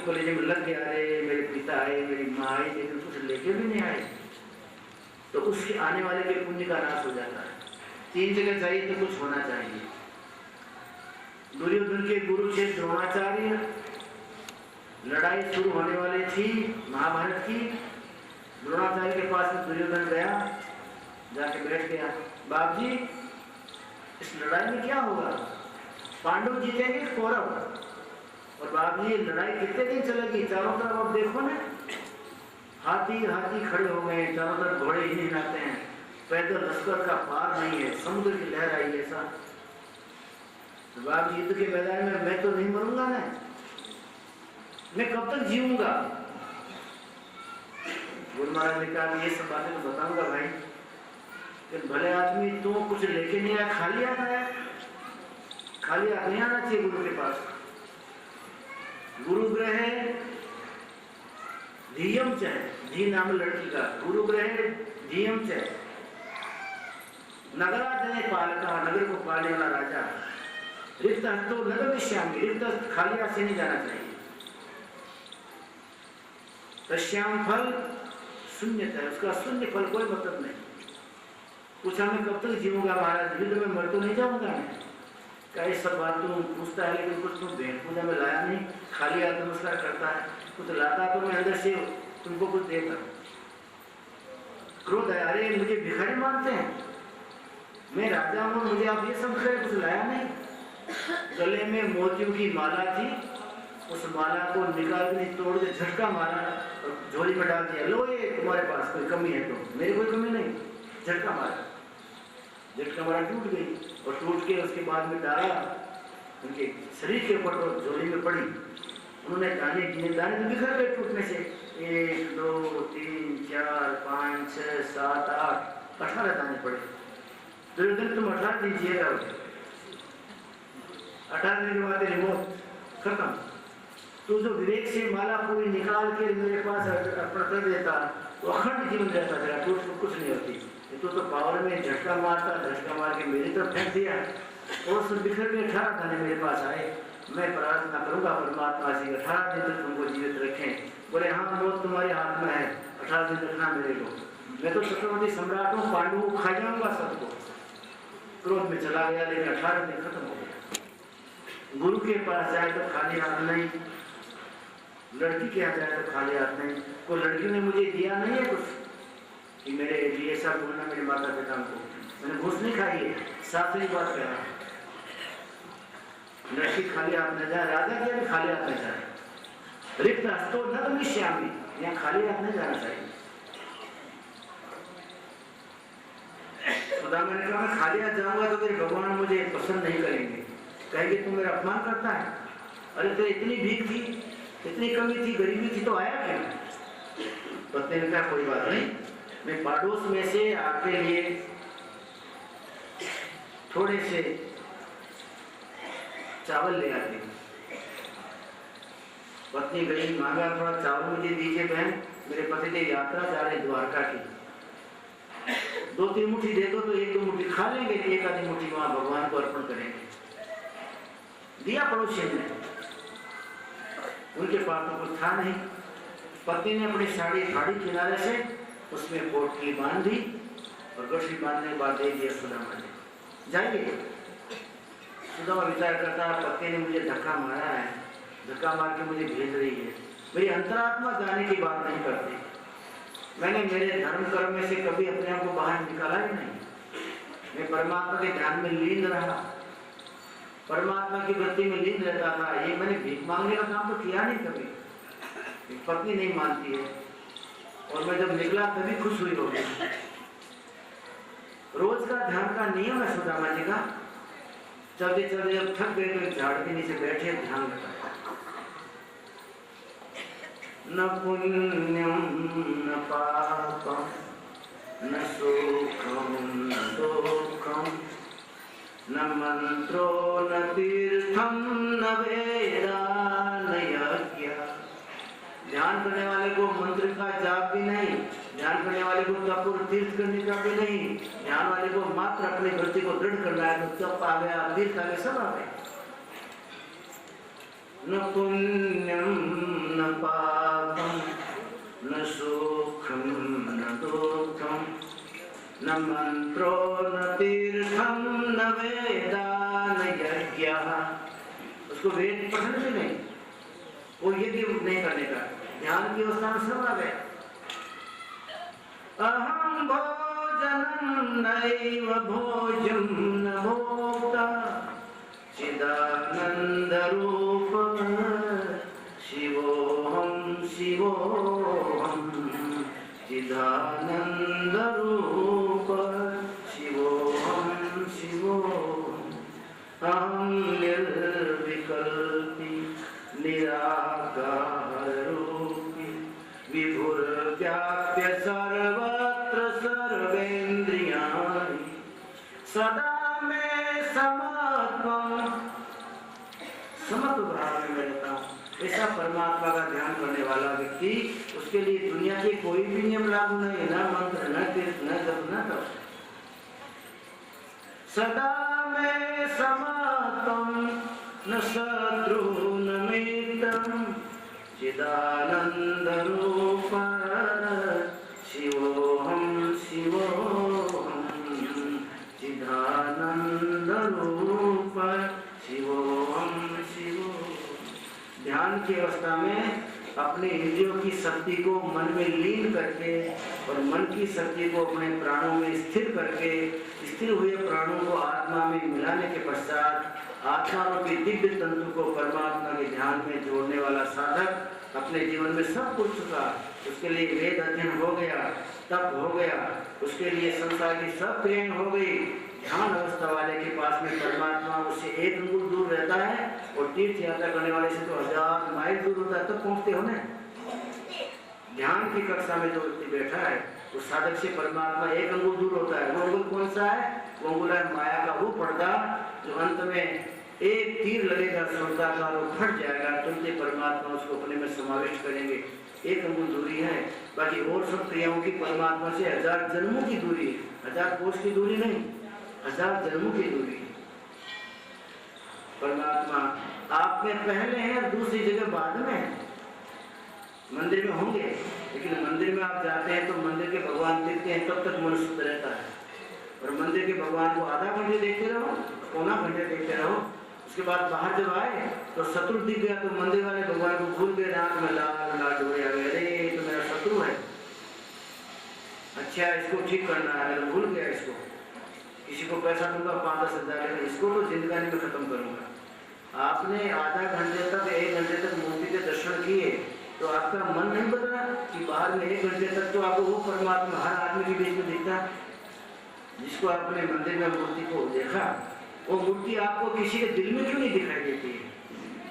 College में लग गया, अरे मेरे पिता आए, मेरी माँ आई, लेकिन कुछ लेके भी नहीं आए, तो उसके आने वाले के पुण्य का नाश हो जाता है। 3 जगह चाहिए तो कुछ होना चाहिए। दुर्योधन के गुरु थे द्रोणाचार्य, लड़ाई शुरू होने वाली थी महाभारत की। द्रोणाचार्य के पास में दुर्योधन गया, जाके बैठ गया, बाप जी इस लड़ाई में क्या होगा, पांडव जीतेंगे कौरव? और बाप जी ये लड़ाई कितने दिन चलेगी, चारों तरफ आप देखो ना, हाथी हाथी खड़े हो गए, चारों तरफ घोड़े ही नहीं आते हैं, पैदल लश्कर का पार नहीं है, समुद्र की लहर आई ऐसा। तो बाप जी युद्ध के मैदान में मैं तो नहीं मरूंगा ना, मैं कब तक जीऊंगा? गुरु महाराज ने कहा ये सब बातें तो बताऊंगा भाई, कि भले आदमी तो कुछ लेके नहीं आया, खाली आता है, खाली हाथ नहीं आना चाहिए गुरु के पास। गुरु ग्रह धीयम च, धी नाम लड़की का, गुरु ग्रह धीयम च, नगराजने पालका, नगर को पालने वाला राजा। रिक्त हस्तो नगर विश्यामी, रिक्त खाली हाथ से नहीं जाना चाहिए। तस्याम फल शून्यता है, उसका शून्य फल, कोई मतलब नहीं। पूछा मैं कब तक जीऊंगा महाराज, युद्ध में मर तो नहीं जाऊंगा मैं? क्या सब बात तुम पूछता है, लेकिन कुछ तुम भेंट पूजा में लाया नहीं, खाली हाथ नमस्कार करता है, कुछ लाता तो मैं अंदर से तुमको कुछ देता। क्रोध है, अरे मुझे भिखारी मानते हैं, मैं राजा हूँ, मुझे आप ये समझ रहे, कुछ लाया नहीं। गले में मोतियों की माला थी, उस माला को निकाल के तोड़ के झटका मारा और झोली में डाल दिया, लो ये तुम्हारे पास कोई कमी है तो? मेरी कोई कमी नहीं, झटका मारा, झटका मारा टूट गई, और टूट के उसके बाद में डाला उनके शरीर के ऊपर, झोली में पड़ी। उन्होंने दाने गिने, दाने तो बिखर गए टूटने से, 1 2 3 4 5 6 7 8 18 दाने पड़े। दुर्योधन तुम 18 दिन जिएगा, 18 दिन के बाद रिमोट खत्म। तो जो विवेक से माला पूरी निकाल के मेरे पास अर्पण कर देता तो अखंड जीवन रहता था, टूट कुछ नहीं होती। तो पावर में झटका मारता, झटका मार के मेरी तरफ फेंक दिया, और सब बिखर के 18 दाने मेरे पास आए। मैं प्रार्थना करूंगा परमात्मा से 18 दिन तक तुमको जीवित रखें। बोले हाँ, मौत तुम्हारे हाथ में है, 18 दिन रखना मेरे को, मैं तो चक्रवर्ती सम्राट हूँ, पांडवों को खा जाऊंगा सबको। क्रोध में चला गया, लेकिन 18 दिन खत्म हो गया। गुरु के पास जाए तो खाली हाथ नहीं, लड़की के यहाँ जाए तो खाली हाथ नहीं। कोई लड़की ने मुझे दिया नहीं है कुछ कि मेरे लिए सब बोलना, मेरे माता पिता को मैंने घूस नहीं खाई है, साथ बात कह रहा। लड़की खाली हाथ न जाए, राजा के भी खाली हाथ न जाए। रिक्त हस्तो न तो निश्यामी, यहाँ खाली हाथ नहीं जाना चाहिए। खुदा मैंने कहा मैं खाली हाथ जाऊंगा तो तेरे भगवान मुझे पसंद नहीं करेंगे, कहेंगे तू मेरा अपमान करता है। अरे तो इतनी भीख थी, इतनी कमी थी, गरीबी थी, तो आया क्या? पत्नी ने कहा कोई बात नहीं, मैं पड़ोस में से आपके लिए थोड़े से चावल ले आती हूँ। पत्नी गई, मांगा थोड़ा चावल मुझे दीजिए बहन, मेरे पति देव यात्रा जा रहे द्वारका की, 2-3 मुट्ठी दे दो तो 1-2 मुट्ठी खा लेंगे, 1 आधी मुट्ठी वहां भगवान को अर्पण करेंगे। दिया पड़ोसी ने, उनके पास तो कुछ था नहीं। पत्नी ने अपनी साड़ी फाड़ी किनारे से, उसमें पोटली बांध दी और गठरी बांधने के बाद दे दिया सुदामा जी, जाइए। सुदामा विचार करता है पत्नी ने मुझे धक्का मारा है, धक्का मार के मुझे भेज रही है, मेरी अंतरात्मा जाने की बात नहीं करती। मैंने मेरे धर्म कर्म में से कभी अपने आप को बाहर निकाला ही नहीं, मैं परमात्मा के ध्यान में लीन रहा, परमात्मा की वृत्ति में लीन रहता था। ये मैंने भीख मांगने का काम तो किया नहीं कभी। पत्नी नहीं मानती है, और मैं जब निकला तभी खुश हुई होगी। रोज का ध्यान का नियम है सुदामा जी का। चलते चलते जब थक गए तो एक झाड़ के नीचे बैठे ध्यान रखा। न पुण्यम न पापम न सुखम न दुखम न मंत्रो न तीर्थम न वेदा न यज्ञ। ध्यान करने वाले को मंत्र का जाप भी नहीं, ध्यान करने वाले को तप और तीर्थ करने का भी नहीं, ध्यान वाले को मात्र अपनी वृत्ति को दृढ़ करना है। तो तप आ गया, तीर्थ आ गया, सब आ गया। न पुण्यम न सुखम न दुखम न मंत्रो न तीर्थम न वेदा न यज्ञ। उसको वेद पढ़ने से नहीं, वो यज्ञ नहीं करने का, ध्यान की अवस्था में सब आ गया। अहम भोजनम नैव भोजम न भोक्ता चिदानंद रूप शिवोहम शिवोहम चिदानंद रूप शिवोहम शिवोहम अहम निर्विकल्पी निराकार रूपी विभुर्व्याप्य सर्वत्र सर्वेन्द्रियाणि सदा में समत्व भाव में रहता हूँ। ऐसा परमात्मा का ध्यान करने वाला व्यक्ति, उसके लिए दुनिया के कोई भी नियम लागू नहीं, न मंत्र न तीर्थ न जप न तप। सदा में समत्वम न शत्रु न मित्रम चिदानंद रूप शिवोहम शिवोहम चिदानंद रूप शिवोहम शिवोहम। ध्यान की अवस्था में अपने इंद्रियों की शक्ति को मन में लीन करके और मन की शक्ति को अपने प्राणों में स्थिर करके, स्थिर हुए प्राणों को आत्मा में मिलाने के पश्चात आत्मा के दिव्य तंतु को परमात्मा के ध्यान में जोड़ने वाला साधक अपने जीवन में सब कुछ चुका। उसके लिए वेद अध्ययन हो गया, तप हो गया, उसके लिए संसार की सब क्रियाएं हो गई। ध्यान अवस्था वाले के पास में परमात्मा उससे एक अंगुल दूर रहता है और तीर्थ यात्रा करने वाले से तो 1000 माइल दूर होता है, तब पहुंचते हो ना। ध्यान की कक्षा में जो व्यक्ति बैठा है उस साधक से परमात्मा एक अंगुल दूर होता है। वो अंगुल कौन सा है? वो अंगुल है माया का वो पर्दा जो अंत में एक तीर लगेगा श्रोता का, वो फट जाएगा, तुरंत परमात्मा उसको अपने में समावेश करेंगे। एक अंगुल दूरी है, बाकी और सब क्रियाओं की परमात्मा से 1000 जन्मों की दूरी है। 1000 कोस की दूरी नहीं, 1000 जन्मों की दूरी। परमात्मा आप में पहले हैं और दूसरी जगह बाद में है। मंदिर में होंगे, लेकिन मंदिर में आप जाते हैं तो मंदिर के भगवान देखते हैं, तब तक मन शुद्ध रहता है। और मंदिर के भगवान को आधा घंटे देखते रहो, पौना घंटे देखते रहो, उसके बाद बाहर जब आए तो शत्रु दिख गया तो मंदिर वाले भगवान को भूल गए, आंख में लाल लाल डोरे आ गए, अरे तो मेरा शत्रु है, अच्छा इसको ठीक करना है, मैं भूल गया इसको, किसी को पैसा दूंगा 5-10 हज़ार, इसको तो जिंदगानी में खत्म करूंगा। आपने आधा घंटे तक 1 घंटे तक मूर्ति के दर्शन किए तो आपका मन नहीं बदला कि बाहर में 1 घंटे तक तो आपको वो परमात्मा हर आदमी के बीच में दिखता है। जिसको आपने मंदिर में मूर्ति को देखा, वो मूर्ति आपको किसी के दिल में क्यों नहीं दिखाई देती है?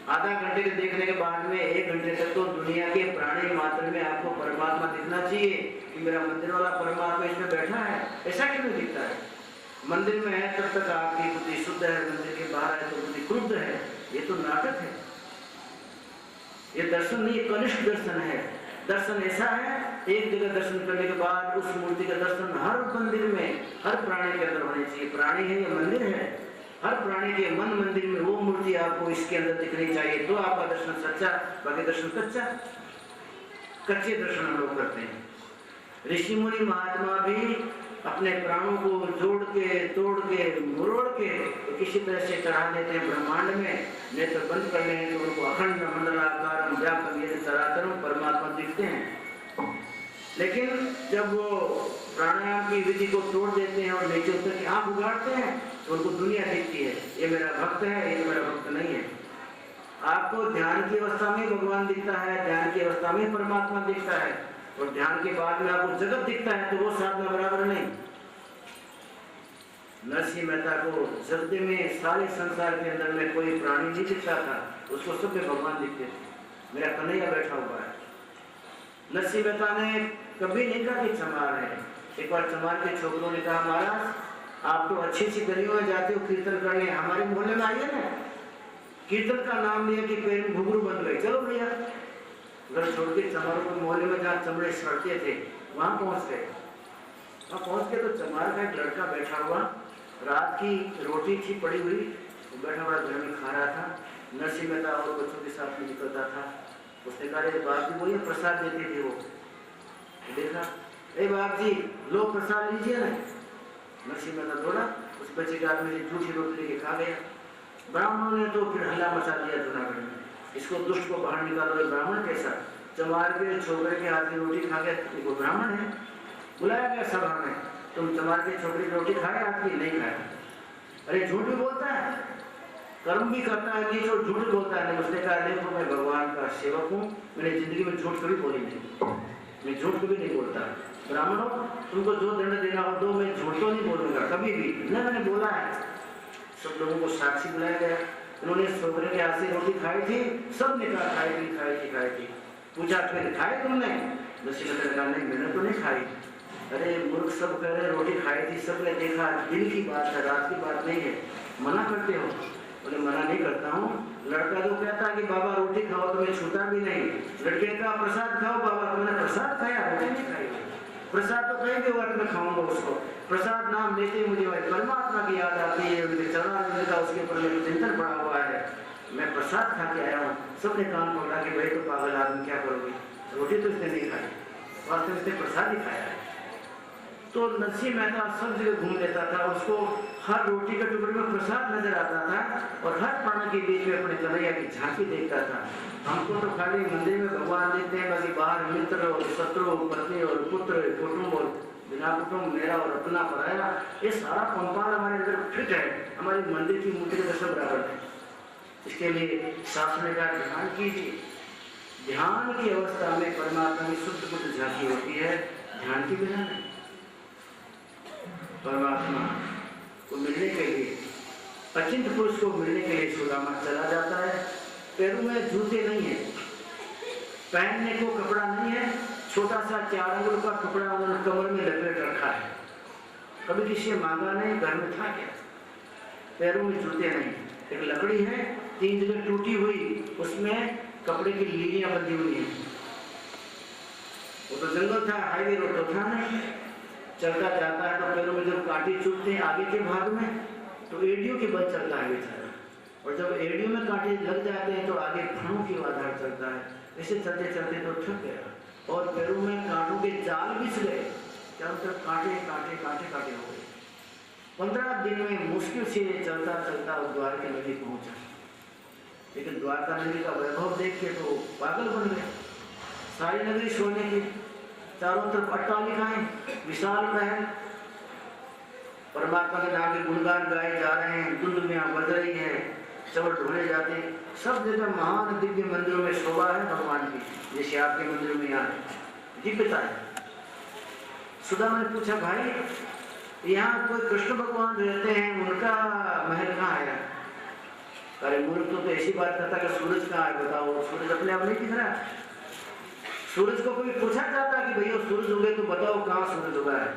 आधा घंटे के देखने के बाद में 1 घंटे तक तो दुनिया के प्राणी मात्र में आपको परमात्मा दिखना चाहिए कि मेरा मंदिर वाला परमात्मा इसमें बैठा है, ऐसा क्यों नहीं दिखता है? मंदिर में है तब तक आपकी बुद्धि शुद्ध है, मंदिर के बाहर है तो बुद्धि क्रुद्ध है। ये तो नाटक है, ये दर्शन नहीं, कनिष्ठ दर्शन है। दर्शन ऐसा है, एक जगह दर्शन करने के बाद उस मूर्ति का दर्शन हर मंदिर में, हर प्राणी के अंदर होने चाहिए। प्राणी है या मंदिर है, हर प्राणी के मन मंदिर में वो मूर्ति आपको इसके अंदर दिखनी चाहिए, तो आपका दर्शन सच्चा, बाकी दर्शन कच्चा। कच्चे दर्शन हम लोग करते हैं। ऋषि मुनि महात्मा भी अपने प्राणों को जोड़ के, तोड़ के, मरोड़ के तो किसी तरह से चढ़ा देते हैं ब्रह्मांड में। नेत्र बंद कर लें तो उनको अखंड मंडलाकारम व्यापक ये चराचरम परमात्मा दिखते हैं। लेकिन जब वो प्राणायाम की विधि को तोड़ देते हैं और नीचे उतर के आंख उगाड़ते हैं तो उनको दुनिया दिखती है, ये मेरा भक्त है, ये मेरा भक्त नहीं है। आपको ध्यान की अवस्था में भगवान दिखता है, ध्यान की अवस्था में परमात्मा दिखता है, और ध्यान के बाद में आपको जगत दिखता है, तो वो साधना बराबर नहीं। नरसिंह मेहता को जगत में सारे संसार के अंदर में कोई प्राणी नहीं दिखता था, उसको सब में भगवान दिखते थे। मेरा कन्हैया बैठा हुआ है। नरसिंह मेहता ने कभी नहीं कहा कि चमार है। एक बार चमार के छोकरों ने कहा, महाराज आप तो अच्छी अच्छी गलियों में जाते हो कीर्तन करने, हमारे मोहल्ले में आइए ना। कीर्तन का नाम लिया कि पैर में घुंघरू बंद गए, चलो भैया। घर छोड़ के चमारों के मोहल्ले में जहाँ चमड़े सड़ते थे वहां पहुंच गए। वहां पहुंच के तो चमार का एक लड़का बैठा हुआ, रात की रोटी थी पड़ी हुई, तो बैठा हुआ घर में खा रहा था। नरसिंह मेहता और बच्चों के साथ में निकलता था। उसने कहा बात भी वही प्रसाद देते थे वो। देखा, ए बाप जी लो प्रसाद लीजिए ना। नरसिंह मेहता दौड़ा, उस बच्चे के आदमी से झूठी रोटी लेके खा गया। ब्राह्मणों ने तो फिर हल्ला मचा दिया जूनागढ़ में, इसको दुष्ट को बाहर निकालो। ये ब्राह्मण कैसा, चमार के छोकरे के हाथ की रोटी खा गया, वो ब्राह्मण है। बुलाया गया सभा में, तुम चमार के छोकरे की रोटी खाए, हाथ की नहीं खाए। अरे झूठ भी बोलता है, कर्म भी करता है कि जो झूठ बोलता है। उसने कहा देखो मैं भगवान का सेवक हूँ, मैंने जिंदगी में झूठ कभी बोली नहीं, मैं झूठ कभी नहीं बोलता। ब्राह्मणों तुमको जो दंड देना हो दो, मैं झूठ तो नहीं बोलूंगा कभी भी, न मैंने बोला है। सब लोगों को साक्षी बुलाया गया, उन्होंने छोकरे के हाथ से रोटी खाई थी, सब ने कहा खाई थी। पूछा फिर खाई तुमने? नरसिंह मेहता ने कहा नहीं मैंने तो नहीं खाई। अरे मूर्ख, सब कह रहे रोटी खाई थी, सबने देखा, दिन की बात है, रात की बात नहीं है, मना करते हो? बोले मना नहीं करता हूँ। लड़का जो कहता है कि बाबा रोटी खाओ तो मैं छूता भी नहीं, लड़के का प्रसाद खाओ बाबा, तुमने प्रसाद खाया, रोटी नहीं खाई। प्रसाद तो कहीं भी हुआ तो मैं खाऊंगा उसको। प्रसाद नाम लेते मुझे परमात्मा की याद आती है, उनके चरण का उसके ऊपर मेरा चिंतन पड़ा हुआ है, मैं प्रसाद खा के आया हूँ। सबने कान पकड़ा कि भाई तो पागल आदमी क्या करोगे, रोटी तो इसने नहीं खाई, वास्तव में इसने प्रसाद ही खाया है। तो नरसिंह मेहता सब जगह घूम लेता था, उसको हर रोटी के टुकड़े में प्रसाद नजर आता था और हर प्राणी के बीच में अपने कन्हैया की झांकी देखता था। हमको तो खाली मंदिर में भगवान देखते हैं, बाकी बाहर मित्र और शत्रु, पत्नी और पुत्र, कुटुंब और बिना कुटुंब, मेरा और अपना पराया, ये सारा पंपाल हमारे अंदर फिट है। हमारी मंदिर की मूर्ति के सब बराबर है। इसके लिए शास्त्र का ध्यान कीजिए। ध्यान की अवस्था में परमात्मा की शुद्ध बुद्ध झांकी होती है, ध्यान की बिना नहीं। परमात्मा को मिलने के लिए, अचिंत पुरुष को मिलने के लिए सुदामा चला जाता है। पैरों में जूते नहीं है, पहनने को कपड़ा नहीं है, छोटा सा 4 अंगुल का कपड़ा उन्होंने कमर में लपेट रखा है, कभी किसी से मांगा नहीं, घर में था क्या। पैरों में जूते नहीं, एक लकड़ी है 3 जगह टूटी हुई, उसमें कपड़े की लीलियां बंधी हुई हैं। वो तो जंगल था, हाईवे रोड तो था नहीं। चलता जाता है तो पैरों में जब कांटे चुभते हैं आगे के भाग में, तो एडियो के बल चलता है बेचारा, और जब एडियो में कांटे लग जाते हैं तो आगे फणों के आधार चलता है। ऐसे चलते चलते तो थक गया और पैरों में कांटों के जाल बिछ गए, चारों तरफ कांटे कांटे कांटे कांटे हो गए। 15 दिन में मुश्किल से चलता चलता द्वार के नदी पहुंचा, लेकिन द्वारका नदी का वैभव देख के तो पागल बन गए। सारी नगरी सोने की, चारों तरफ अट्टालिकाएं, विशाल महल, परमात्मा के नाम के गुणगान गाए जा रहे हैं, दुंदुभियां बज रही है, चवर ढोले जाते हैं, सब जगह महान दिव्य मंदिरों में शोभा है भगवान की, जैसे आपके मंदिर में यहाँ दिव्यता है। सुदामा ने पूछा भाई यहाँ कोई कृष्ण भगवान रहते हैं, उनका महल कहाँ है? अरे मूर्ख तो ऐसी बात करता कि सूरज कहाँ है बताओ, सूरज अपने आप नहीं दिख रहा। सूरज को कोई पूछा जाता कि भैया सूरज उगे तो बताओ कहाँ सूरज उगा है?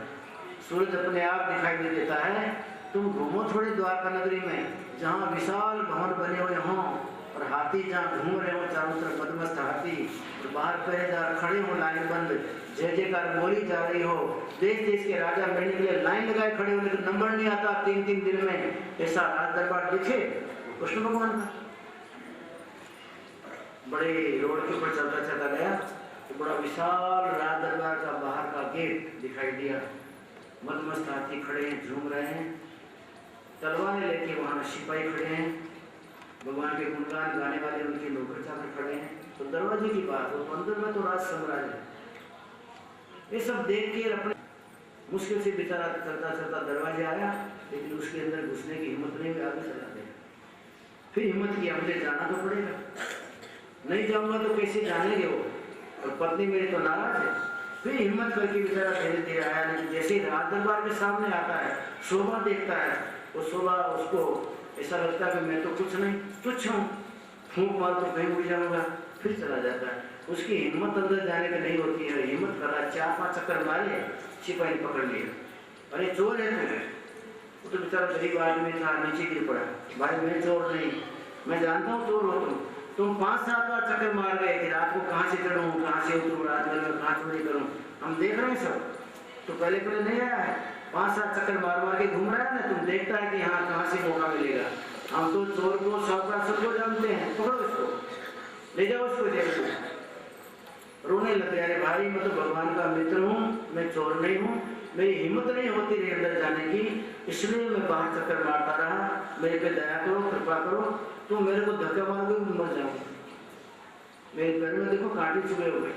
सूरज अपने आप दिखाई दे देता है। तुम घूमो थोड़ी द्वारका नगरी में, जहाँ विशाल भवन बने हुए हों और हाथी जहाँ घूम रहे हो, चारों तरफ मदमस्त हाथी, और बाहर पहरेदार खड़े हो लाइन बंद, जय जयकार बोली जा रही हो, देश देश के राजा मिलने के लिए लाइन लगाए खड़े हो, लेकिन नंबर नहीं आता 3-3 दिन में, ऐसा राज दरबार दिखे कृष्ण भगवान का। बड़े रोड के ऊपर चलता चलता गया तो बड़ा विशाल राज दरबार का बाहर का गेट दिखाई दिया। मदमस्त हाथी खड़े हैं, झूम रहे हैं, तलवारें लेके वहां सिपाही खड़े हैं, भगवान के गुणगान गाने वाले उनके नौकर चाकर खड़े हैं। तो दरवाजे की बात हो, अंदर में तो राज साम्राज्य है। ये सब देख के अपने मुश्किल से बेचारा चलता चलता दरवाजे आया, लेकिन उसके अंदर घुसने की हिम्मत नहीं हुई, आगे चला गया। फिर हिम्मत किया मुझे जाना तो पड़ेगा, नहीं जाऊंगा तो कैसे जानेंगे वो, और पत्नी मेरी तो नाराज है। फिर हिम्मत करके बेचारा धीरे धीरे आया, लेकिन जैसे ही राज दरबार के सामने आता है, शोभा देखता है, वो शोभा उसको ऐसा लगता है कि मैं तो कुछ नहीं, तुच्छ हूँ, फूंक मार तो कहीं उड़ जाऊंगा, फिर चला जाता है। उसकी हिम्मत अंदर जाने की नहीं होती है, हिम्मत करा 4-5 चक्कर मारे, सिपाही ने पकड़ लिया। अरे चोर है तुम्हें? वो तो बेचारा गरीब आदमी था, नीचे गिर पड़ा। भाई मैं चोर नहीं, मैं जानता हूँ चोर हो तुम 5-7 बार चक्कर मार गए कि रात को कहाँ से चढ़ूँ, कहाँ से उतरूँ, रात में कहाँ चोरी करूँ, हम देख रहे हैं सब। तो पहले नहीं आया है, 5-7 चक्कर मार मार के घूम रहा है ना, तुम देखता है कि हाँ कहाँ से मौका मिलेगा। हम तो चोर को, साहूकार सबको जानते हैं, पकड़ो इसको, ले जाओ उसको जेल में। रोने रोने लग गया, अरे भाई मैं तो भगवान का मित्र हूँ, मैं चोर नहीं हूँ, मेरी हिम्मत नहीं होती रही अंदर जाने की, इसलिए मैं बाहर चक्कर मारता रहा, मेरे पे दया करो, कृपा करो, तुम मेरे को धक्का मारोगे मैं मर जाऊंगा, मेरे घर में देखो कांटे चुभे हुए।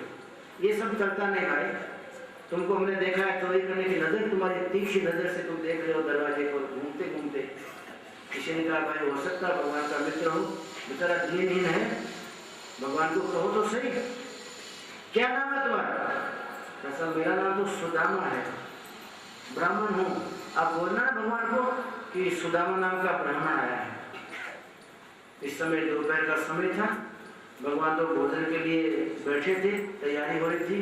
ये सब चलता नहीं भाई, तुमको हमने देखा है चोरी करने की नजर, तुम्हारी तीखी नजर से तुम देख रहे हो दरवाजे को घूमते घूमते। किसी ने कहा भाई हो सकता है भगवान का मित्र हो, बेचारा दीनहीन है, भगवान को कहो तो सही, क्या नाम है तुम्हारा? ऐसा मेरा नाम तो सुदामा है, ब्राह्मण हूँ। आप बोलना है भगवान को कि सुदामा नाम का ब्राह्मण आया है। इस समय दोपहर का समय था, भगवान तो भोजन के लिए बैठे थे, तैयारी हो रही थी,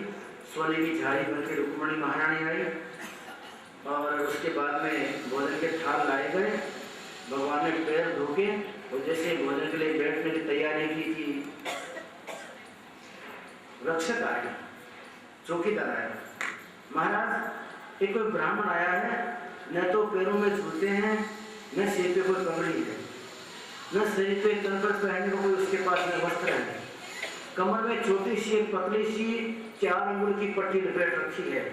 सोने की झाड़ी भर के रुक्मणी महारानी आई और उसके बाद में भोजन के थाल लाए गए। भगवान ने पैर धोके और जैसे भोजन के लिए बैठने की तैयारी की थी, रक्षक आया, चौकीदार आया, महाराज एक कोई ब्राह्मण आया है, न तो पैरों में जूते हैं, न सिर पे कोई पगड़ी है, न शरीर पे कंकड़ पहनने को कोई उसके पास में वस्त्र है, कमर में छोटी सी एक पतली सी 4 अंगुल की पट्टी लपेट रखी है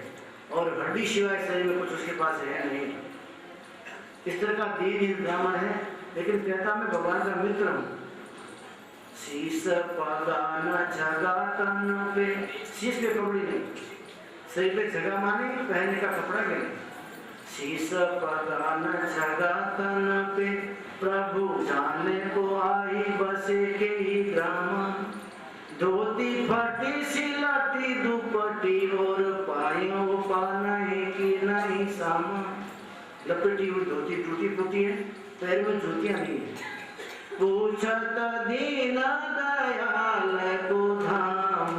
और हड्डी सिवाय शरीर में कुछ उसके पास है नहीं। इस तरह का दीन ब्राह्मण है, लेकिन कहता मैं भगवान का मित्र हूँ। शीश पगान जगा तन पे, शीश पे कपड़ी नहीं, शरीर पे जगह माने पहनने का कपड़ा नहीं। शीश पगान जगा तन पे, प्रभु जाने को आई बसे के ही ग्राम, धोती फटी सिलाती दुपट्टी और पायों पा नहीं की नहीं सामा। लपेटी हुई धोती टूटी फूटी है, पैर में जूतियां नहीं है। पूछत दीन दयाल को धाम,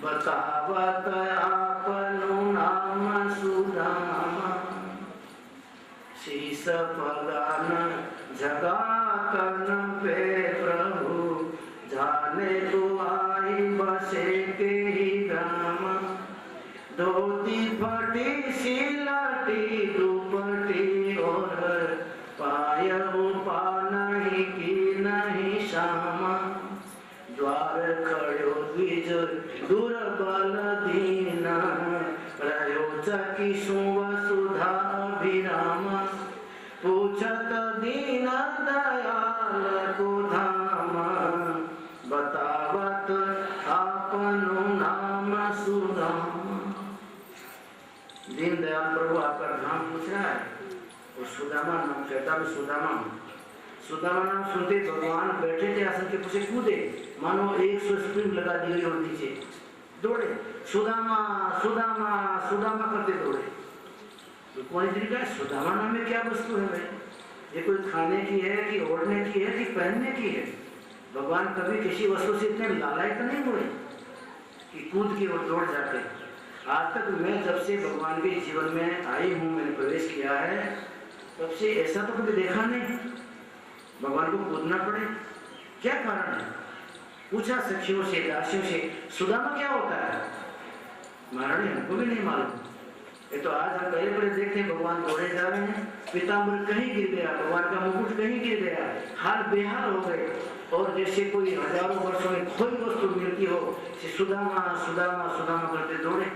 बतावत आपनु नाम सुदामा। शीश पगान जगातन पे, प्रभु जाने को आई बसे के ही ग्राम, धोती फटी सिलाटी दुपट्टी और पायों पा नहीं की नहीं श्यामा। द्वार खड़ो द्विज दुर्बल दीन, रहो चकी सुधा अभिराम। पूछत दीन दयाल को धाम, बतावत आपनु नाम सुदामा। दीन दयाल प्रभु आपका नाम पूछ रहा है और सुदामा नाम कहता है सुदामा। सुदामा नाम सुनते भगवान बैठे थे आसन के पीछे कूदे, मानो 100 स्प्रिंग लगा दी गई और नीचे दौड़े, सुदामा सुदामा सुदामा करते दौड़े। तो कौन तरीका है? सुदामा नाम में क्या वस्तु है भाई? ये कोई खाने की है कि ओढ़ने की है कि पहनने की है? भगवान कभी किसी वस्तु से इतने लालायित नहीं हुए कि कूद के और दौड़ जाते। आज तक मैं जब से भगवान के जीवन में आई हूँ, मैंने प्रवेश किया है, तब से ऐसा तो कभी देखा नहीं भगवान को कूदना पड़े। क्या कारण है? पूछा सखियों से, दासियों से, सुदामा क्या होता है? महारानी हमको भी नहीं मालूम। ये तो आज हम पहले पहले देखते हैं भगवान दौड़े जा रहे हैं, पीताम्बर कहीं गिर गया, भगवान का मुकुट कहीं गिर गया, हाल बेहाल हो गए। और जैसे कोई हजारों वर्षों में कोई वस्तु मिलती हो, सुदामा सुदामा सुदामा करते दौड़े।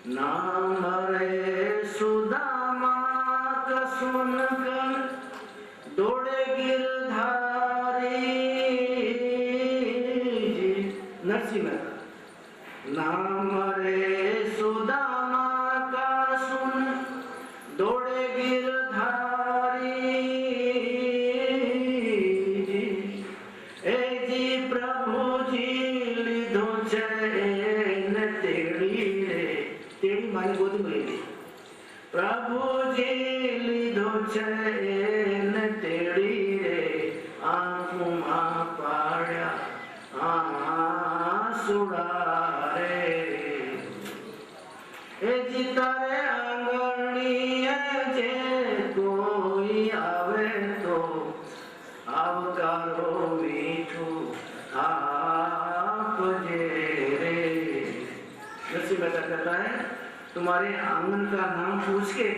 नाम रे सुदामा का सुनकर दौड़े गिरधारी, नरसिंह मेहता। नाम रे सुदामा का सुन दौड़े गिरधारी, ए जी प्रभु जी लिधो चैन तेड़ी रे, तेड़ी माने गोदी में ले, प्रभु जी लिधो चैन तेड़ी रे, आंखों मां पाड़ा आंसुड़ा रे, ए जी तारे आंगनी जे कोई आवे तो आवकारो मीठू आप जे रे। नरसिंह मेहता कहता है, तुम्हारे आंगन का नाम पूछ के,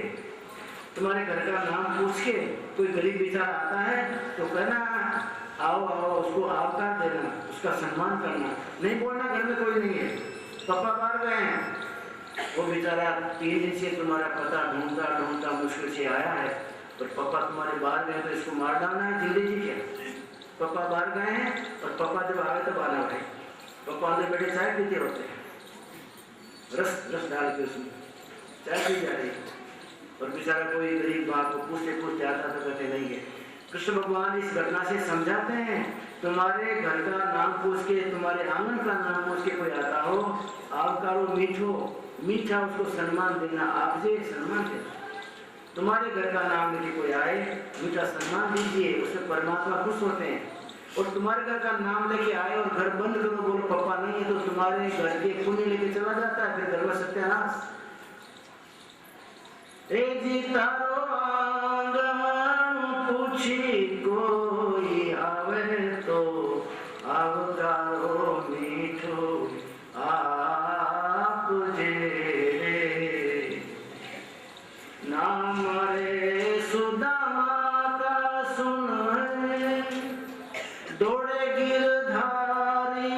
तुम्हारे घर का नाम पूछ के कोई गरीब बेचारा आता है तो कहना आओ आओ, उसको आवकार देना, उसका सम्मान करना, नहीं बोलना घर में कोई नहीं है, पापा बाहर गए हैं, वो बेचारा 3 दिन से तुम्हारा पता ढूंढता ढूंढता मुश्किल से आया है, पर पापा तुम्हारे बाहर गए तो इसको मार डालना है जिंदगी क्या? पापा बाहर गए हैं और पापा जब आए तब आना भाई, पापा अंदर बैठे चाय पीते होते हैं, रस डाल के उसमें चाय पी जा रही है, और बेचारा कोई गरीब बाप को पूछते पूछते आता तो कहते नहीं है। कृष्ण भगवान इस घटना से समझाते हैं, तुम्हारे घर का नाम पूछ के, तुम्हारे आंगन का नाम पूछ के कोई आता हो, आवकारो, मीठा उसको सम्मान देना, आपसे सम्मान देना। तुम्हारे घर का नाम लेके कोई आए, मीठा सम्मान दीजिए, उससे परमात्मा खुश होते हैं। और तुम्हारे घर का नाम लेके आए और घर बंद करो, बोलो पापा नहीं है, तो तुम्हारे घर के पुण्य लेके चला जाता है, फिर घर में सत्यानाश। ए जी तारो आंगन पूछी कोई आवे तो, आवकारो मीठो आप जे नाम रे सुदामा का सुन दौड़े गिरधारी,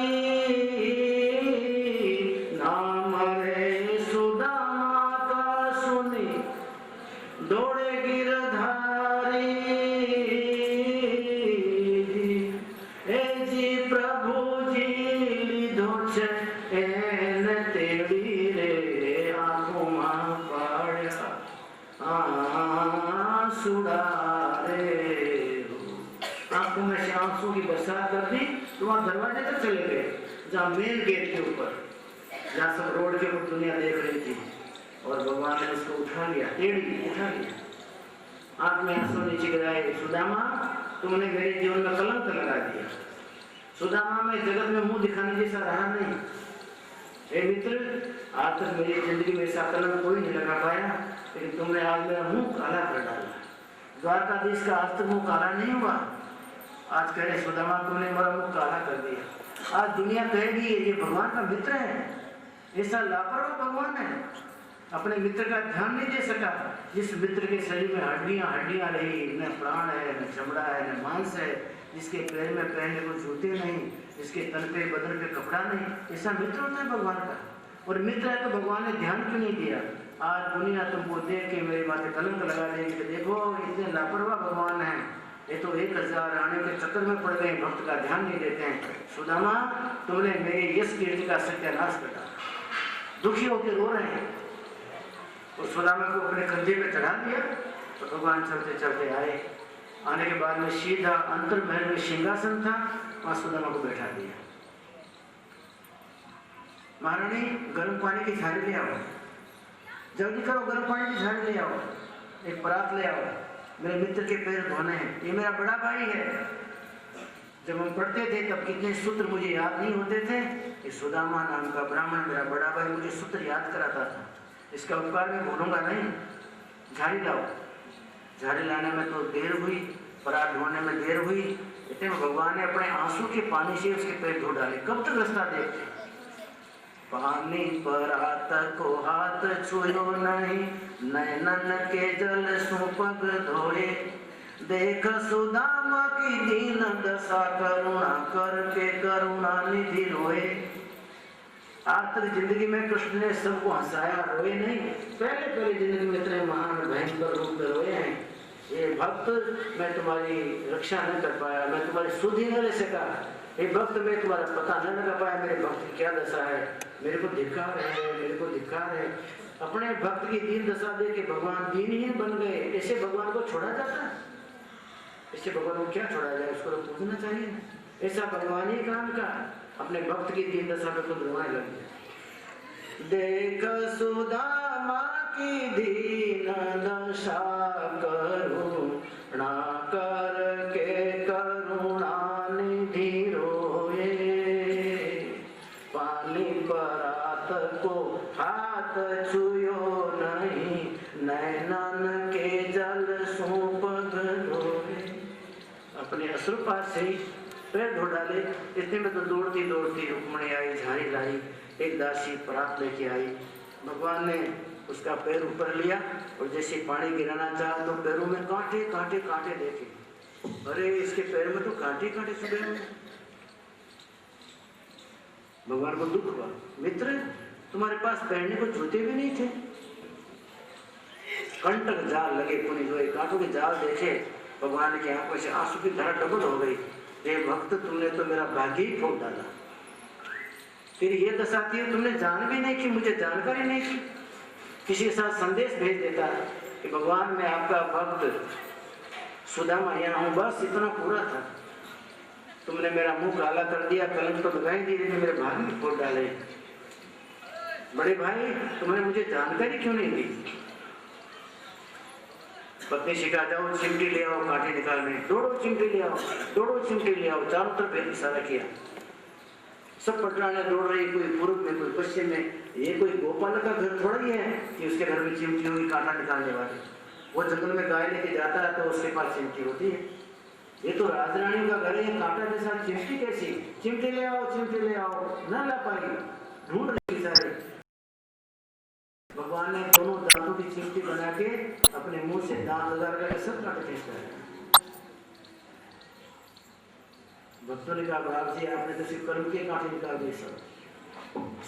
नाम रे सुदामा का सुनी दौड़े गिरधारी, ए जी प्रभु जी लीधो छे एन तेड़ी रे, आंखों मां पाड़्या आंसुड़ा रे, आंखों में से आंसू की बरसात कर दी, तुम्हारे दरवाजे तक चले गए, जहाँ मेन गेट के ऊपर, जहाँ सब रोड के ऊपर दुनिया देख रही थी, और भगवान ने उसको उठा लिया, टेढ़ी उठा लिया, आंख में आंसू नीचे गिराए, सुदामा तुमने मेरे जीवन में कलंक लगा दिया। सुदामा में जगत में मुंह दिखाने जैसा रहा नहीं। हे मित्र, आज तक मेरी जिंदगी में ऐसा कलंक कोई नहीं लगा पाया, लेकिन तुमने आज मेरा मुंह काला कर डाला। द्वारकाधीश का आज तक मुंह काला नहीं हुआ, आज कह रहे सुदामा तुमने मेरा मुंह काला कर दिया। आज दुनिया कहेगी ये भगवान का मित्र है, ऐसा लापरवाह भगवान है, अपने मित्र का ध्यान नहीं दे सका। जिस मित्र के शरीर में हड्डियां रही, न प्राण है, न चमड़ा है, न मांस है, जिसके पैर में पहनने को जूते नहीं, जिसके तन पे बदन पे कपड़ा नहीं, ऐसा मित्र होता है भगवान का। और मित्र है तो भगवान ने ध्यान क्यों नहीं दिया? आज दुनिया तुमको देख के मेरे माथे कलंक लगा देगी कि देखो इतने लापरवाह भगवान है, ये तो 1000 आने के चक्कर में पड़ गए, भक्त का ध्यान नहीं देते हैं। सुदामा तुमने मेरे यश कीर्ति का सत्यानाश कर डाला। दुखी होकर रो रहे हैं, और सुदामा को अपने कंधे पे चढ़ा दिया, तो भगवान चलते चलते आए। आने के बाद में सीधा अंतर महल में सिंहासन था, वहां सुदामा को बैठा दिया। महारानी गर्म पानी की झाड़ी ले आओ, जल्दी करो, गर्म पानी की झाड़ी ले आओ, एक परात ले आओ, मेरे मित्र के पैर धोने हैं, ये मेरा बड़ा भाई है। जब हम पढ़ते थे तब कितने सूत्र मुझे याद नहीं होते थे। ये सुदामा नाम का ब्राह्मण मेरा बड़ा भाई मुझे सूत्र याद कराता था, इसका उपकार मैं भूलूंगा नहीं। झाड़ी लाओ, झाड़ी लाने में तो देर हुई, परात धोने में देर हुई, इतने में भगवान ने अपने आंसू के पानी से उसके पैर धो डाले। कब तक रास्ता देखते? पानी परात को हाथ छुयो नहीं, नैनन के जल सु पग धोए, देख सुदामा की दीन दशा, करुणा करके करुणा निधि रोए। आज तक जिंदगी में कृष्ण ने सबको हंसाया, रोए नहीं। पहले जिंदगी में इतने महान भयंकर रूप में रोए हैं। ये भक्त मैं तुम्हारी रक्षा न कर पाया, मैं तुम्हारी सुध ही न ले सका, ये भक्त मैं तुम्हारा पता न लगा पाया, मेरे भक्त की क्या दशा है, मेरे को धिक्कार है, मेरे को धिक्कार है। अपने भक्त की दीन दशा देख के भगवान दीनहीन बन गए। ऐसे भगवान को छोड़ा जाता है? इससे भगवान को क्या छोड़ा जाए, उसको तो पूछना चाहिए। ऐसा भगवान ही काम का अपने भक्त की दीन दशा पे खुद रोने लग गया। देख सुदामा की दीन दशा, करुणा करके करुणा निधि रोए, पानी परात को हाथ छुयो नहीं, नैनन के जल सु पग धोए। अपने अश्रुपात से पैर धो डाले। इतने में तो दौड़ती दौड़ती रुक्मणी आई, झाड़ी लाई, एक दासी परात लेके आई। भगवान ने उसका पैर ऊपर लिया और जैसे पानी गिराना चाहा तो पैरों में कांटे कांटे कांटे देखे। अरे इसके पैर में तो कांटे कांटे चुभे हुए। भगवान को दुख हुआ, मित्र तुम्हारे पास पहनने को जूते भी नहीं थे। कंटक जाल लगे पुनि हुए, कांटों के जाल देखे भगवान की आंखों से आंसू की धारा डबल हो गई। हे भक्त तुमने तो मेरा भाग्य ही ठोक डाला। फिर ये दशा थी तुमने जान भी नहीं की, मुझे जानकारी नहीं की। किसी के साथ संदेश भेज देता कि भगवान मैं आपका भक्त सुदामा यहाँ हूँ, बस इतना पूरा था। तुमने मेरा मुंह काला कर दिया, कलंक तो लगाई दी, लेकिन मेरे भाग्य में फोड़ डाले। बड़े भाई तुमने मुझे जानकारी क्यों नहीं दी? पत्नी शिखा जाओ चिमटी ले आओ कांटे निकालने, दौड़ो चिमटी ले आओ, दौड़ो चिमटी ले आओ, चारों तरफ इशारा किया। सब पटराने दौड़ रही, कोई पूर्व में कोई पश्चिम में। ये कोई गोपाल का घर थोड़ा ही है कि उसके घर में चिमटी होगी कांटा निकालने वाली। वो जंगल में गाय लेके जाता है तो उसके पास चिमटी होती है। ये तो राजरानी का घर है, कांटा के साथ चिमटी कैसी? चिमटी ले आओ, चिमटी ले आओ, न ला पाई, ढूंढ रही सारे। भगवान ने दोनों दांतों की चिमटी बना के अपने मुंह से दांत लगा कर सब कांटे खींचता है। भक्तों ने कहा बाप जी आपने तो सिर्फ कर्म के कांटे निकाल दिए। सब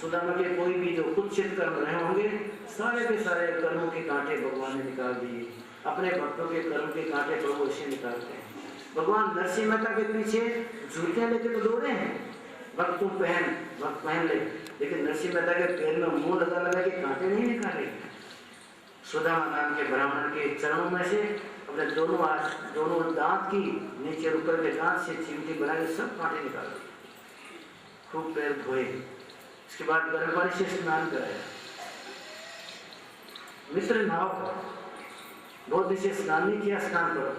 सुदामा के कोई भी जो कुत्सित कर्म रहे होंगे सारे के सारे कर्मों के कांटे भगवान ने निकाल दिए। अपने भक्तों के कर्म के कांटे प्रभु ऐसे निकालते हैं। भगवान नरसिंह मेहता के पीछे जूतियां लेके तो दौड़े हैं, भक्त तुम पहन ले, लेकिन नरसिंह मेहता के पैर में मुंह लगा लगा के कांटे नहीं निकाले। सुदामा नाम के ब्राह्मण के चरणों में से अपने दोनों दांत की नीचे ऊपर के दांत से चिमटी बना के सब कांटे निकाले, खूब पैर धोए। इसके बाद गर्म पानी से स्नान कराया। मित्र नहाओ, बहुत दिन से स्नान नहीं किया, स्नान करो।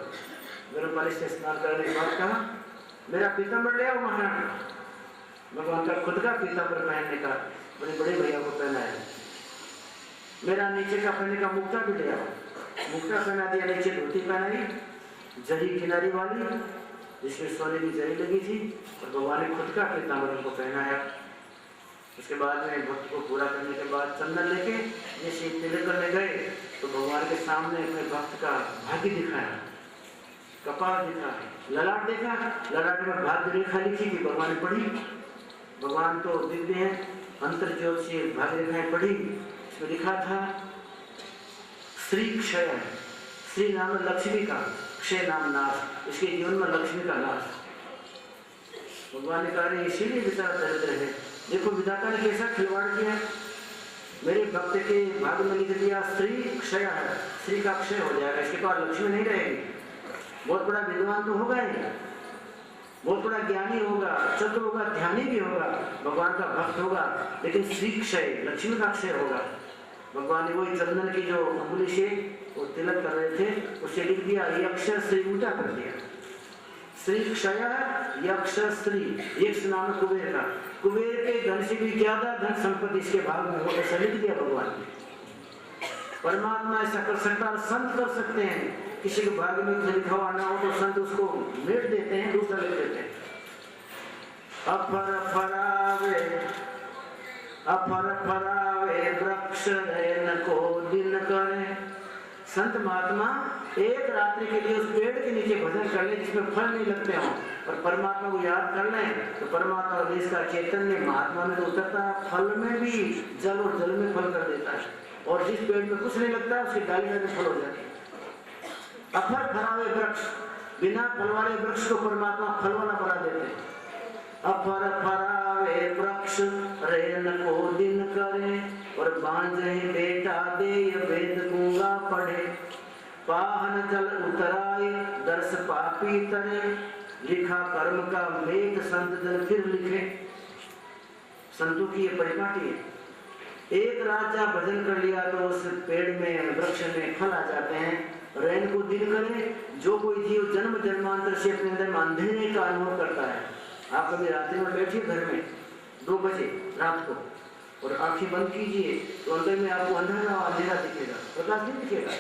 गर्म पानी से स्नान करने के बाद कहा मेरा पीताम्बर ले आओ महाराज। भगवान का खुद का पीताम्बर पहनने का बड़े बड़े भैया को पहना है। मेरा नीचे का पहनने का मुक्ता भी ले आओ। मुक्ता पहना दिया, नीचे धोती पहनाई जरी किनारी वाली जिसमें सोने की जरी लगी थी, और भगवान ने खुद का पीताम्बर को पहनाया। उसके बाद में भक्त को पूरा करने के बाद चंदन लेके जैसे तिलक करने गए तो भगवान के सामने अपने भक्त का भाग्य दिखाया, कपाल दिखा, ललाट देखा, ललाट में भाग्य रेखा लिखी थी, भगवान ने पढ़ी। भगवान तो दिव्य है, अंतर ज्योत से भाग्य रेखाएं पढ़ी। इसमें लिखा था श्री क्षय, श्री नाम लक्ष्मी का, क्षय नाम नाश, इसके जीवन में लक्ष्मी का नाश। भगवान ने कहा इसीलिए बेचारा दरिद्र है। देखो विधाता ने कैसा खिलवाड़ किया। मेरे भक्त के भाग्य में लिख दिया श्री क्षय है, श्री का क्षय हो जाएगा, इसके पास लक्ष्मी नहीं रहेगी। बहुत बड़ा विद्वान तो होगा ही, बहुत बड़ा ज्ञानी होगा, चतुर होगा, ध्यानी भी होगा, भगवान का भक्त होगा, लेकिन श्री क्षय, लक्ष्मी का क्षय होगा। भगवान ने वही चंदन की जो अंगुली से वो तिलक कर रहे थे उसे लिख दिया, यक्ष श्री उल्टा कर दिया। श्री क्षय यक्ष श्री, यक्ष नाम कुबेर का, कुबेर के धन से भी ज्यादा धन संपत्ति इसके भाग में हो, ऐसा लिख दिया भगवान ने। परमात्मा ऐसा कर सकता है, संत कर सकते हैं। किसी के भाग्य में लिखा हुआ ना हो तो संत उसको मेट देते हैं, दूसरा लिख देते हैं। अफर फरावे वृक्ष नयन को दिन करे। संत महात्मा एक रात्रि के लिए उस पेड़ के नीचे भजन कर ले जिसमें फल नहीं लगते हो, और परमात्मा को याद कर लें तो परमात्मा और देश का चैतन्य महात्मा में तो उतरता है, फल में भी जल और जल में फल कर देता है। और जिस पेड़ में कुछ नहीं लगता उसकी डालियां में फल हो जाती है। अफर फरावे वृक्ष, बिना फल वाले वृक्ष को परमात्मा फल वाला बना देते हैं। अफर फरावे वृक्ष रेन को दिन करे, और बांझे बेटा दे वेद गूंगा पढ़े। पाहन जल उतराए दर्श पापी तरे, लिखा कर्म का मेघ संत जन फिर लिखे। संतों की ये परिपाटी है। एक रात जहाँ भजन कर लिया तो उस पेड़ में वृक्ष में फल आ जाते हैं। रैन को दिन करे, जो कोई जीव जन्म जन्मांतर से अपने अंदर अंधेरे का अनुभव करता है। आप कभी रात्रि में बैठिए घर में 2 बजे रात को और आंखें बंद कीजिए तो अंदर में आपको अंधेरा दिखेगा, प्रकाश नहीं दिखेगा।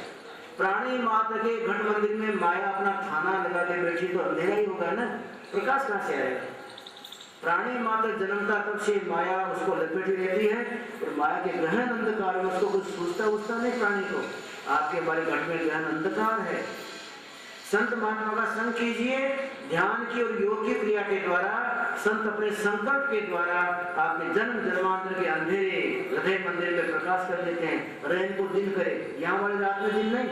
प्राणी मात्र के घट मंदिर में माया अपना थाना लगा के बैठी तो अंधेरा ही होगा ना, प्रकाश कहाँ से आएगा? प्राणी मात्र जन्मता तब से माया उसको लपेटी रहती है, और माया के गहन अंधकार में उसको कुछ सूझता नहीं प्राणी को। आपके हमारे घट में गहन अंधकार है। संत महात्मा का संग कीजिए, ध्यान की और योग की क्रिया के द्वारा संत अपने संकल्प के द्वारा आपके जन्म जन्मांतर के अंधेरे हृदय मंदिर में प्रकाश कर देते हैं। रैन को दिन करे, यहाँ वाली रात में दिन नहीं,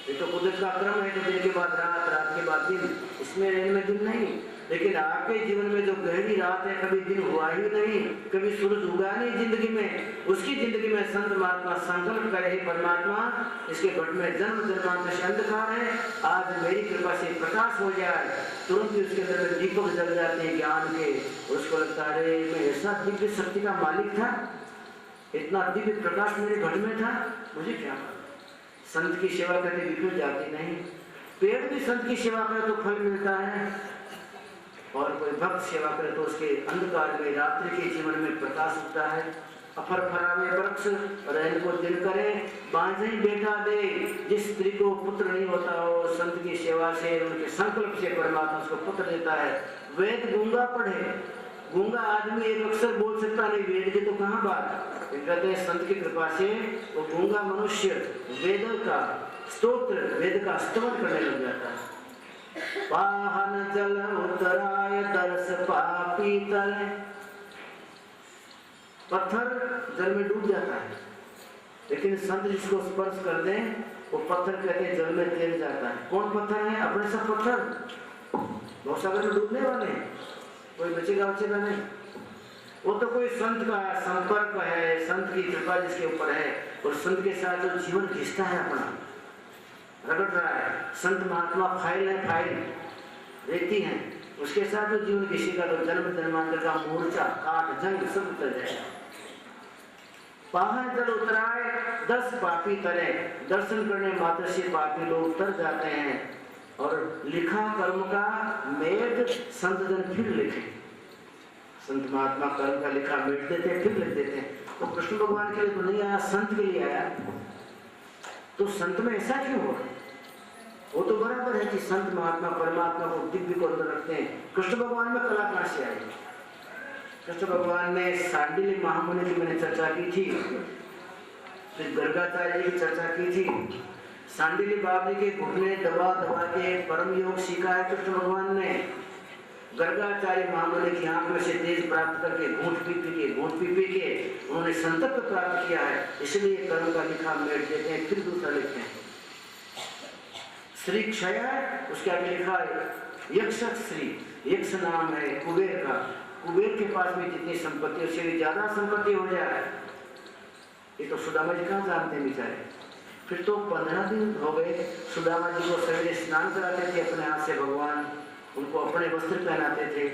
ये तो कुदरत का क्रम है कि दिन के बाद रात, रात के बाद दिन, इसमें रैन में दिन नहीं। लेकिन आपके जीवन में जो गहरी रात है, कभी दिन हुआ ही नहीं, कभी सूरज उगा नहीं जिंदगी में, उसकी जिंदगी में संत महात्मा संकल्प करे, परमात्मा इसके घट में जन्म जन्मांतर से अंधकार है, आज मेरी कृपा से प्रकाश हो जाए, तुरंत ही उसके अंदर में दीपक जल जाते हैं ज्ञान के। उसको लगता है मैं ऐसा दिव्य शक्ति का मालिक था, इतना दिव्य प्रकाश मेरे घट में था, मुझे क्या पता। संत की सेवा करके बिखर जाती नहीं। पेड़ भी संत की सेवा करे तो फल मिलता है, और कोई भक्त सेवा करे तो उसके अंधकार में रात्रि के जीवन में प्रकाश उठता है। अफर फरावे वृक्ष रैन को दिन करे, बांझे बेटा दे, जिस स्त्री को पुत्र नहीं होता हो, संत की सेवा से उनके संकल्प से परमात्मा उसको पुत्र देता है। वेद गूंगा पढ़े, गूंगा आदमी एक अक्षर बोल सकता नहीं, वेद की तो कहाँ बात। कहते हैं संत की कृपा से वो गूंगा मनुष्य वेद का स्तोत्र, वेद का स्तवन करने लग जाता है। वाहन जल उतराय दर्श पापी तले, पत्थर जल में डूब जाता है, लेकिन संत जिसको स्पर्श कर दे वो पत्थर कहते हैं जल में तैर जाता है। कौन पत्थर है? अपने सब पत्थर भवसागर में डूबने वाले हैं, कोई बचेगा नहीं। वो तो कोई संत का संपर्क है, संत की कृपा जिसके ऊपर है, और संत के साथ जो जीवन घिसता है अपना रगड़ रहा है, संत महात्मा फाइल है, फाइल रहती है, उसके साथ जो जीवन घिसेगा तो जन्म जन्मांतर का मोर्चा काट जंग सब उतर जाएगा। वाहन जल उतराए 10 पापी तरे, दर्शन करने मात्र से पापी लोग उतर जाते हैं, और लिखा कर्म का मेघ संत जन फिर लिखे। संत महात्मा कर्म का लिखा मेट देते फिर लिख देते हैं। तो कृष्ण भगवान के लिए तो नहीं आया, संत के लिए आया। तो संत में ऐसा क्यों हो? वो तो बराबर है कि संत महात्मा परमात्मा को दिव्य को अंदर रखते हैं। कृष्ण भगवान में कला कहां से आई? कृष्ण भगवान ने सांडिल्य महामुनि की मैंने चर्चा की थी, फिर गर्गाचार्य की चर्चा की थी। सांडिल्य बाबा के घुटने दबा दबा के परम योग सीखा है कृष्ण भगवान ने। गर्गाचार्य महामुनि की आंख में से तेज प्राप्त करके घूंट पी पी के उन्होंने संतत्व प्राप्त किया है। इसलिए कर्म का लिखा मेट देते हैं, फिर दूसरा लिखते हैं। श्री क्षय है, उसके आगे लिखा है यक्ष श्री, यक्ष नाम है कुबेर का। कुबेर के पास में जितनी संपत्ति उससे भी ज्यादा संपत्ति हो जाए, ये तो सुदामा जी कहाँ जानते हैं बेचारे। फिर तो 15 दिन हो गए, सुदामा जी को सवेरे स्नान कराते थे अपने हाथ से भगवान, उनको अपने वस्त्र पहनाते थे,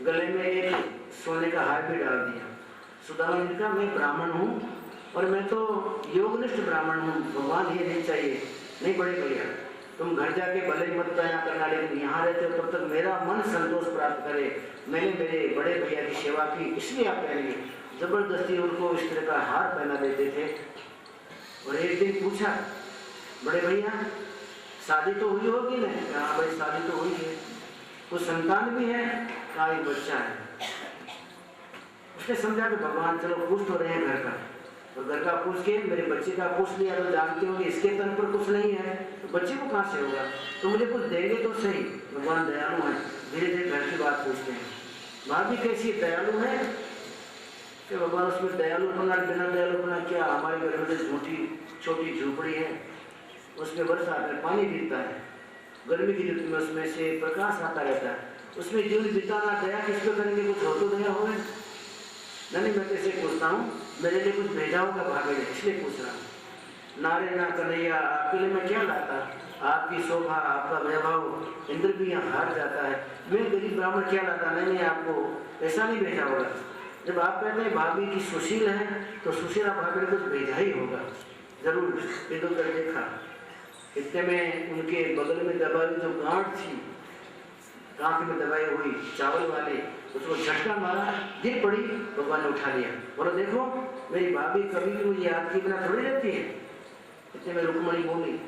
गले में एक सोने का हार भी डाल दिया। सुदामा जी कहा मैं ब्राह्मण हूँ और मैं तो योगनिष्ठ ब्राह्मण हूँ, भगवान ये नहीं चाहिए। नहीं बड़े भैया, तुम घर जाके भले ही मत पहना करना, लेकिन यहाँ रहते हो तब तक मेरा मन संतोष प्राप्त करे। मैंने मेरे बड़े भैया की सेवा की, इसलिए आप पहनेंगे। जबरदस्ती उनको इस तरह का हार पहना देते थे। और एक दिन पूछा, बड़े भैया शादी तो हुई होगी ना? हाँ भाई शादी तो हुई है। कुछ संतान भी है? कहा एक बच्चा है। उसने समझा कि भगवान चलो पूछ तो रहे हैं घर का, तो घर का पूछ के मेरे बच्चे का पूछ लिया, तो जानते होंगे इसके तन पर कुछ नहीं है तो बच्चे को कहाँ से होगा, तो मुझे कुछ देंगे तो सही। भगवान दयालु है, धीरे धीरे घर की बात पूछते हैं। भाभी कैसी दयालु है? कि भगवान उसमें दयालुपना बिना दयालुपना क्या, हमारे घर में छोटी झोपड़ी है, उसमें बरसात में पानी गिरता है, गर्मी की ऋतु में उसमें से प्रकाश आता रहता है, उसमें जीवन बिताना दया किस पे करेंगे? कुछ हो तो दया हो। नहीं मैं कैसे पूछता हूँ, मेरे लिए कुछ भेजा होगा भागे ने, इसलिए पूछ रहा हूँ। नारे ना कन्हैया आपके लिए मैं क्या लाता, आपकी शोभा आपका वैभव इंद्र भी यहाँ हार जाता है, मैं गरीब ब्राह्मण क्या लाता। नहीं ऐसा नहीं भेजा होगा। जब आप कहते हैं भाभी की सुशील है तो सुशीला भाभी ने कुछ भेजा ही होगा जरूर। इधर कर देखा, इतने में उनके बगल में दबाई जो गांठ थी, गांठ में दबाई हुई चावल वाले, उसको झटका मारा, गिर पड़ी, भगवान ने उठा लिया। बोलो देखो मेरी भाभी कभी भी मुझे याद की बिना थोड़ी रहती है। इतने में रुक्मणी बोली,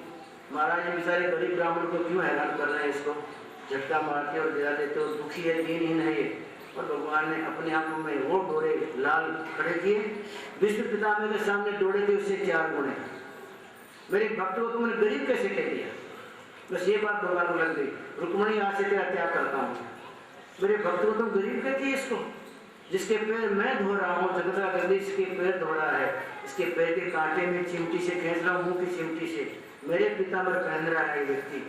महाराज ये बेचारे गरीब ब्राह्मण को क्यों हैरान कर रहे हैं, इसको झटका मारते और गिरा देते हो, दुखी है, दीनहीन है ये। और भगवान ने अपने आंखों में वो डोरे लाल खड़े किए, विष्णु पितामह के सामने डोरे थे उससे 4 गुणे। मेरे भक्त को तुमने गरीब कैसे कह दिया? बस ये बात भगवान को लग गई, रुक्मणी आज से तेरा त्याग करता हूँ। मेरे भक्त को तुम गरीब कहती है इसको, जिसके पैर मैं धो रहा हूँ, जगदरा गंदी इसके पैर धो रहा है, इसके पैर के कांटे में चिमटी से खींच रहा हूँ, मुंह की चिमटी से मेरे पीताम्बर पहन रहा है ये व्यक्ति,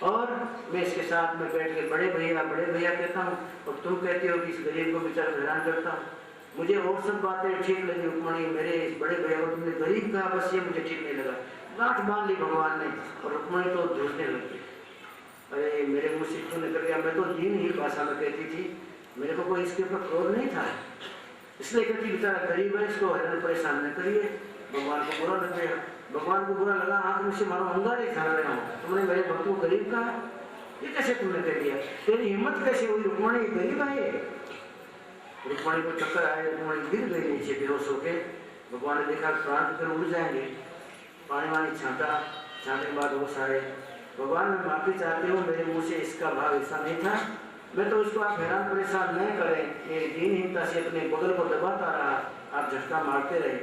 और मैं इसके साथ में बैठ के बड़े भैया कहता हूँ, और तुम कहते हो कि इस गरीब को बेचारा हैरान करता हूँ। मुझे और सब बातें ठीक लगी रुक्मणी, मेरे इस बड़े भैया को तुमने गरीब कहा, बस ये मुझे ठीक नहीं लगा। गांठ बांध ली भगवान ने, और रुक्मणी तो झूठने लग गई। अरे मेरे मुँह से क्यों निकल गया, मैं तो दीनहीन भाषा में कहती थी, मेरे को कोई इसके ऊपर क्रोध नहीं था, इसलिए कहती बेचारा गरीब है, इसको हैरान परेशान न करिए। भगवान को बुरा लग गया, भगवान को बुरा लगा, आंख में से मारो अंगारे खा रहे हो, तुमने मेरे भक्त को गरीब कहा, ये कैसे तुमने कह दिया, तेरी हिम्मत कैसे हुई, रुक्मणी गरीब है। रुक्मणी को चक्कर आए, रुक्मणी गिर गई नीचे बेहोश होके। भगवान ने देखा प्राण फिर उड़ जाएंगे, पानी वानी छांटा, छांटे के बाद होश आए। भगवान मैं माफी चाहती हूँ, मेरे मुँह से इसका भाव ऐसा नहीं था, मैं तो उसको आप हैरान परेशान नहीं करें, ये दीनहीनता से अपने बगल को दबाता रहा, आप झटका मारते रहे,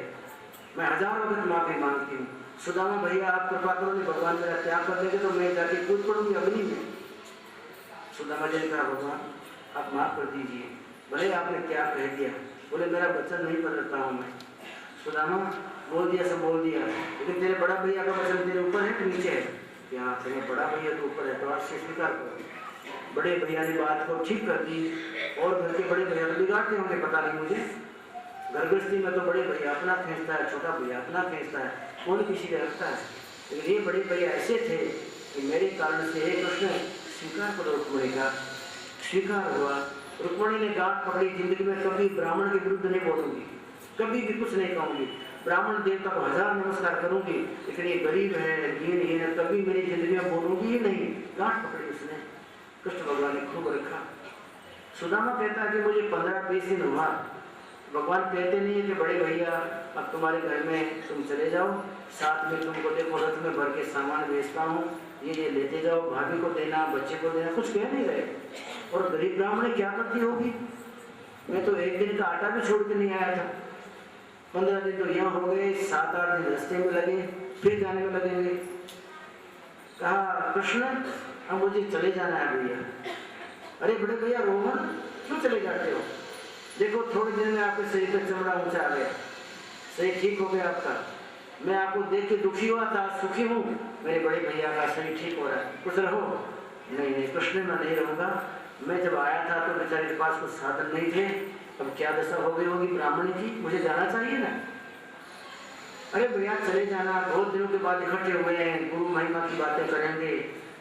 मैं हजारों वक्त माफी मांगती हूँ। सुदामा भैया आप कृपा करो, भगवान मेरा त्याग कर देंगे तो मैं जाके कूद पड़ूंगी अग्नि में। सुदामा जी ने कहा भगवान आप माफ कर दीजिए, भले आपने क्या कह दिया, बोले मेरा वचन नहीं बदलता हूँ मैं। सुदामा बोल दिया सब बोल दिया, लेकिन तेरे बड़ा भैया का वचन तेरे ऊपर है कि नीचे है, यहाँ तेरे बड़ा भैया के ऊपर है, तो आज से स्वीकार करो। बड़े भैया ने बात को ठीक कर दी, और घर के बड़े भैया तो बिगाड़ते होंगे पता नहीं मुझे, घर गृहस्थी में तो बड़े भैया अपना खींचता है, छोटा भैया अपना खींचता है, कौन किसी का रखता है, लेकिन ये बड़े भैया ऐसे थे कि मेरे कारण से एक कृष्ण स्वीकार करो। रुक्मणी का स्वीकार हुआ, रुक्मणी ने गांठ पकड़ी, जिंदगी में कभी ब्राह्मण के विरुद्ध नहीं बोलूंगी, कभी भी कुछ नहीं कहूंगी, ब्राह्मण देवता को 1000 नमस्कार करूंगी, लेकिन ये गरीब है, दीनहीन है, कभी मेरी जिंदगी में बोलूंगी ही नहीं। गांठ पकड़ी उसने, कृष्ण भगवान ने खूब रखा। सुदामा कहता है कि मुझे 15-20 दिन हुआ, भगवान कहते नहीं है कि बड़े भैया अब तुम्हारे घर में तुम चले जाओ, साथ में तुमको देखो रथ में भर के सामान भेजता हूँ, ये लेते जाओ, भाभी को देना, बच्चे को देना, कुछ कह नहीं रहे। और गरीब ब्राह्मण क्या करती होगी, मैं तो एक दिन का आटा भी छोड़ के नहीं आया था, 15 दिन तो यहाँ हो गए, 7-8 दिन रास्ते में लगे, फिर जाने में लगेंगे। कहा कृष्ण अब मुझे चले जाना है भैया। अरे बड़े भैया रोहन क्यों चले जाते हो, देखो थोड़े दिन में आपके शरीर का चमड़ा ऊंचा आ गया, शरीर ठीक हो गया आपका, मैं आपको देख के दुखी हुआ था, सुखी हूँ, मेरे बड़े भैया का शरीर ठीक हो रहा है, कुछ रहो। नहीं कृष्ण मैं नहीं रहूँगा, मैं जब आया था तो बेचारे के पास कुछ साधन नहीं थे, अब क्या दशा हो गई होगी ब्राह्मणी की, मुझे जाना चाहिए ना। अरे भैया चले जाना, बहुत दिनों के बाद इकट्ठे हुए हैं, गुरु महिमा की बातें करेंगे,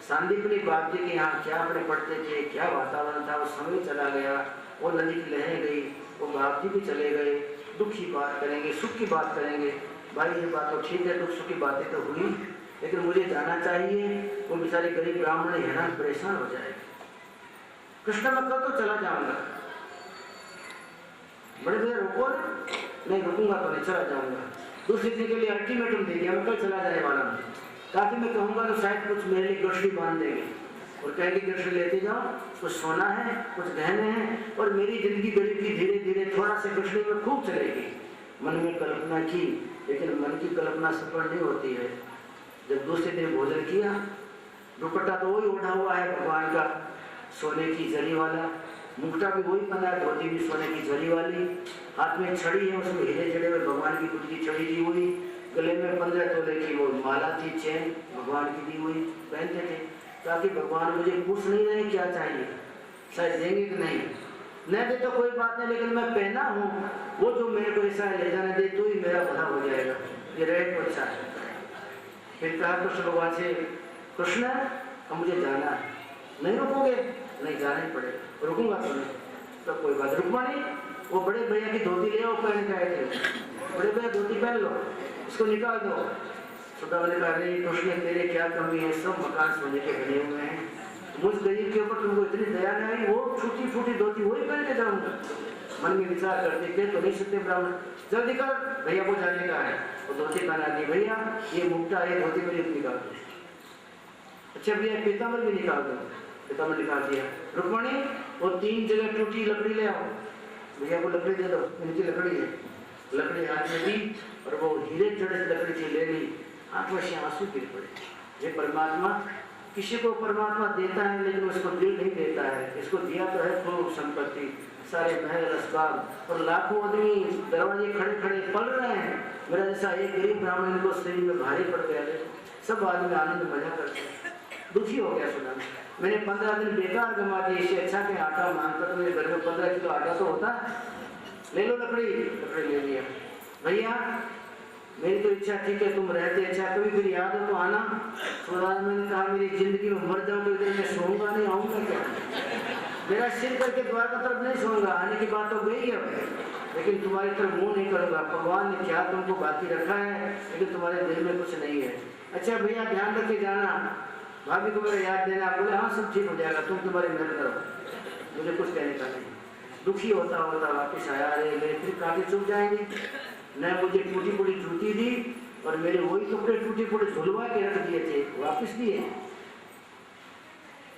सांदीपनी बात थी कि यहाँ क्या अपने पढ़ते थे, क्या वातावरण था, वो समय चला गया, वो नदी की लहरें गई, वो बाप जी भी चले गए, दुख की बात करेंगे, सुख की बात करेंगे। भाई ये बात तो ठीक है, दुख सुख की बातें तो हुई, लेकिन मुझे जाना चाहिए, वो बेचारे गरीब ब्राह्मण हैरान परेशान हो जाएगी। कृष्ण मैं कल तो चला जाऊंगा। बड़े भैया रुको, नहीं रुकूंगा तो नहीं, चला जाऊंगा। दूसरे दिन के लिए अल्टीमेटम दे दिया, मैं कल चला जाने वाला हूँ, ताकि मैं कहूँगा तो शायद कुछ मेरे लिए गठरी बांध देंगे और कहेंगे गठरी लेते जाओ, कुछ सोना है, कुछ गहने हैं, और मेरी जिंदगी गरीब की धीरे धीरे थोड़ा से गठरी में खूब चलेगी। मन में कल्पना की, लेकिन मन की कल्पना सफल नहीं होती है। जब दूसरे दिन भोजन किया, दुपट्टा तो वही ओढ़ा हुआ है भगवान का, सोने की जरी वाला, मुकुटा भी वही पहना है, धोती भी सोने की जरी वाली, हाथ में छड़ी है, उसमें हीरे जड़े हुए, भगवान की खुद की छड़ी दी हुई, गले में 15 तोले की वो माला थी, चैन भगवान की दी हुई पहनते थे, ताकि भगवान मुझे पूछ नहीं रहे क्या चाहिए, शायद देंगे कि नहीं, न दे तो कोई बात नहीं, लेकिन मैं पहना हूँ, वो जो मेरे को ऐसा ले जाने दे तो ही मेरा भला हो जाएगा, ये रहे तो अच्छा है। फिर कहा कृष्ण भगवान से, कृष्ण अब मुझे जाना है, नहीं रुकोगे? नहीं, जाना ही पड़ेगा, रुकूंगा तो नहीं, तो कोई बात। रुक्मणी वो बड़े भैया की धोती ले आओ, पहन के आए थे, बड़े भैया धोती पहन लो, इसको निकाल दो। सुदामा ने कहा नहीं कृष्ण तेरे क्या कमी है, सब मकान सोने के बने हुए हैं, मुझ गरीब के ऊपर तुमको इतनी दया नहीं आई, वो छोटी छोटी धोती वही पहन के जाऊंगा। मन में विचार करते थे तो नहीं सकते ब्राह्मण, जल्दी कर, भैया को जाने का है, वो धोती पहना दी, भैया ये मुक्ता है, धोती मेरी निकाल दो। अच्छा भैया पीताम्बर भी निकाल दो, पीताम्बर निकाल दिया। रुक्मणी वो 3 जगह टूटी लकड़ी ले आओ, भैया को लकड़ी दे दो, इनकी लकड़ी है, लकड़ी हाथ में दी और वो हीरे जड़े लकड़ी थी ले ली, आंखों से आंसू गिर पड़े। ये परमात्मा किसी को परमात्मा देता है लेकिन उसको दिल नहीं देता है। इसको दिया तो है खूब संपत्ति, सारे महल असबाब और लाखों आदमी दरवाजे खड़े खड़े पल रहे हैं। मेरा जैसा एक गरीब ब्राह्मण को शरीर में भारी पड़ गया, सब आदमी आनंद मजा करते हैं। दुखी हो गया सुना, मैंने 15 दिन बेकार गंवा दिए, इससे अच्छा कि आटा मांगता तो मेरे घर में 15 किलो आटा तो होता। ले लो लकड़ी, लकड़ी ले लिया। भैया मेरी तो इच्छा ठीक है, तुम रहते अच्छा, कभी फिर याद हो तो आना। खुदा मैंने कहा मेरी जिंदगी में मर जाऊँ तो इधर मैं सोऊंगा नहीं, आऊँगा क्या? मेरा सिर करके द्वार का तरफ नहीं सोऊंगा, आने की बात तो गई है, लेकिन तुम्हारी तरफ मुंह नहीं करूँगा। भगवान ने क्या तुमको बाकी रखा है, लेकिन तुम्हारे दिल में कुछ नहीं है। अच्छा भैया ध्यान रख के जाना, भाभी को मेरा याद देना। बोले हाँ सब ठीक हो जाएगा, तुम तुम्हारी मेहनत करो, मुझे कुछ कहने का नहीं। दुखी होता होता वापस आया, अरे मेरे फिर कांटे चुभ जाएंगे। न मुझे टूटी फूटी जूती दी और मेरे वही कपड़े टूटे फूटे धुलवा के रख दिए थे, वापस दिए।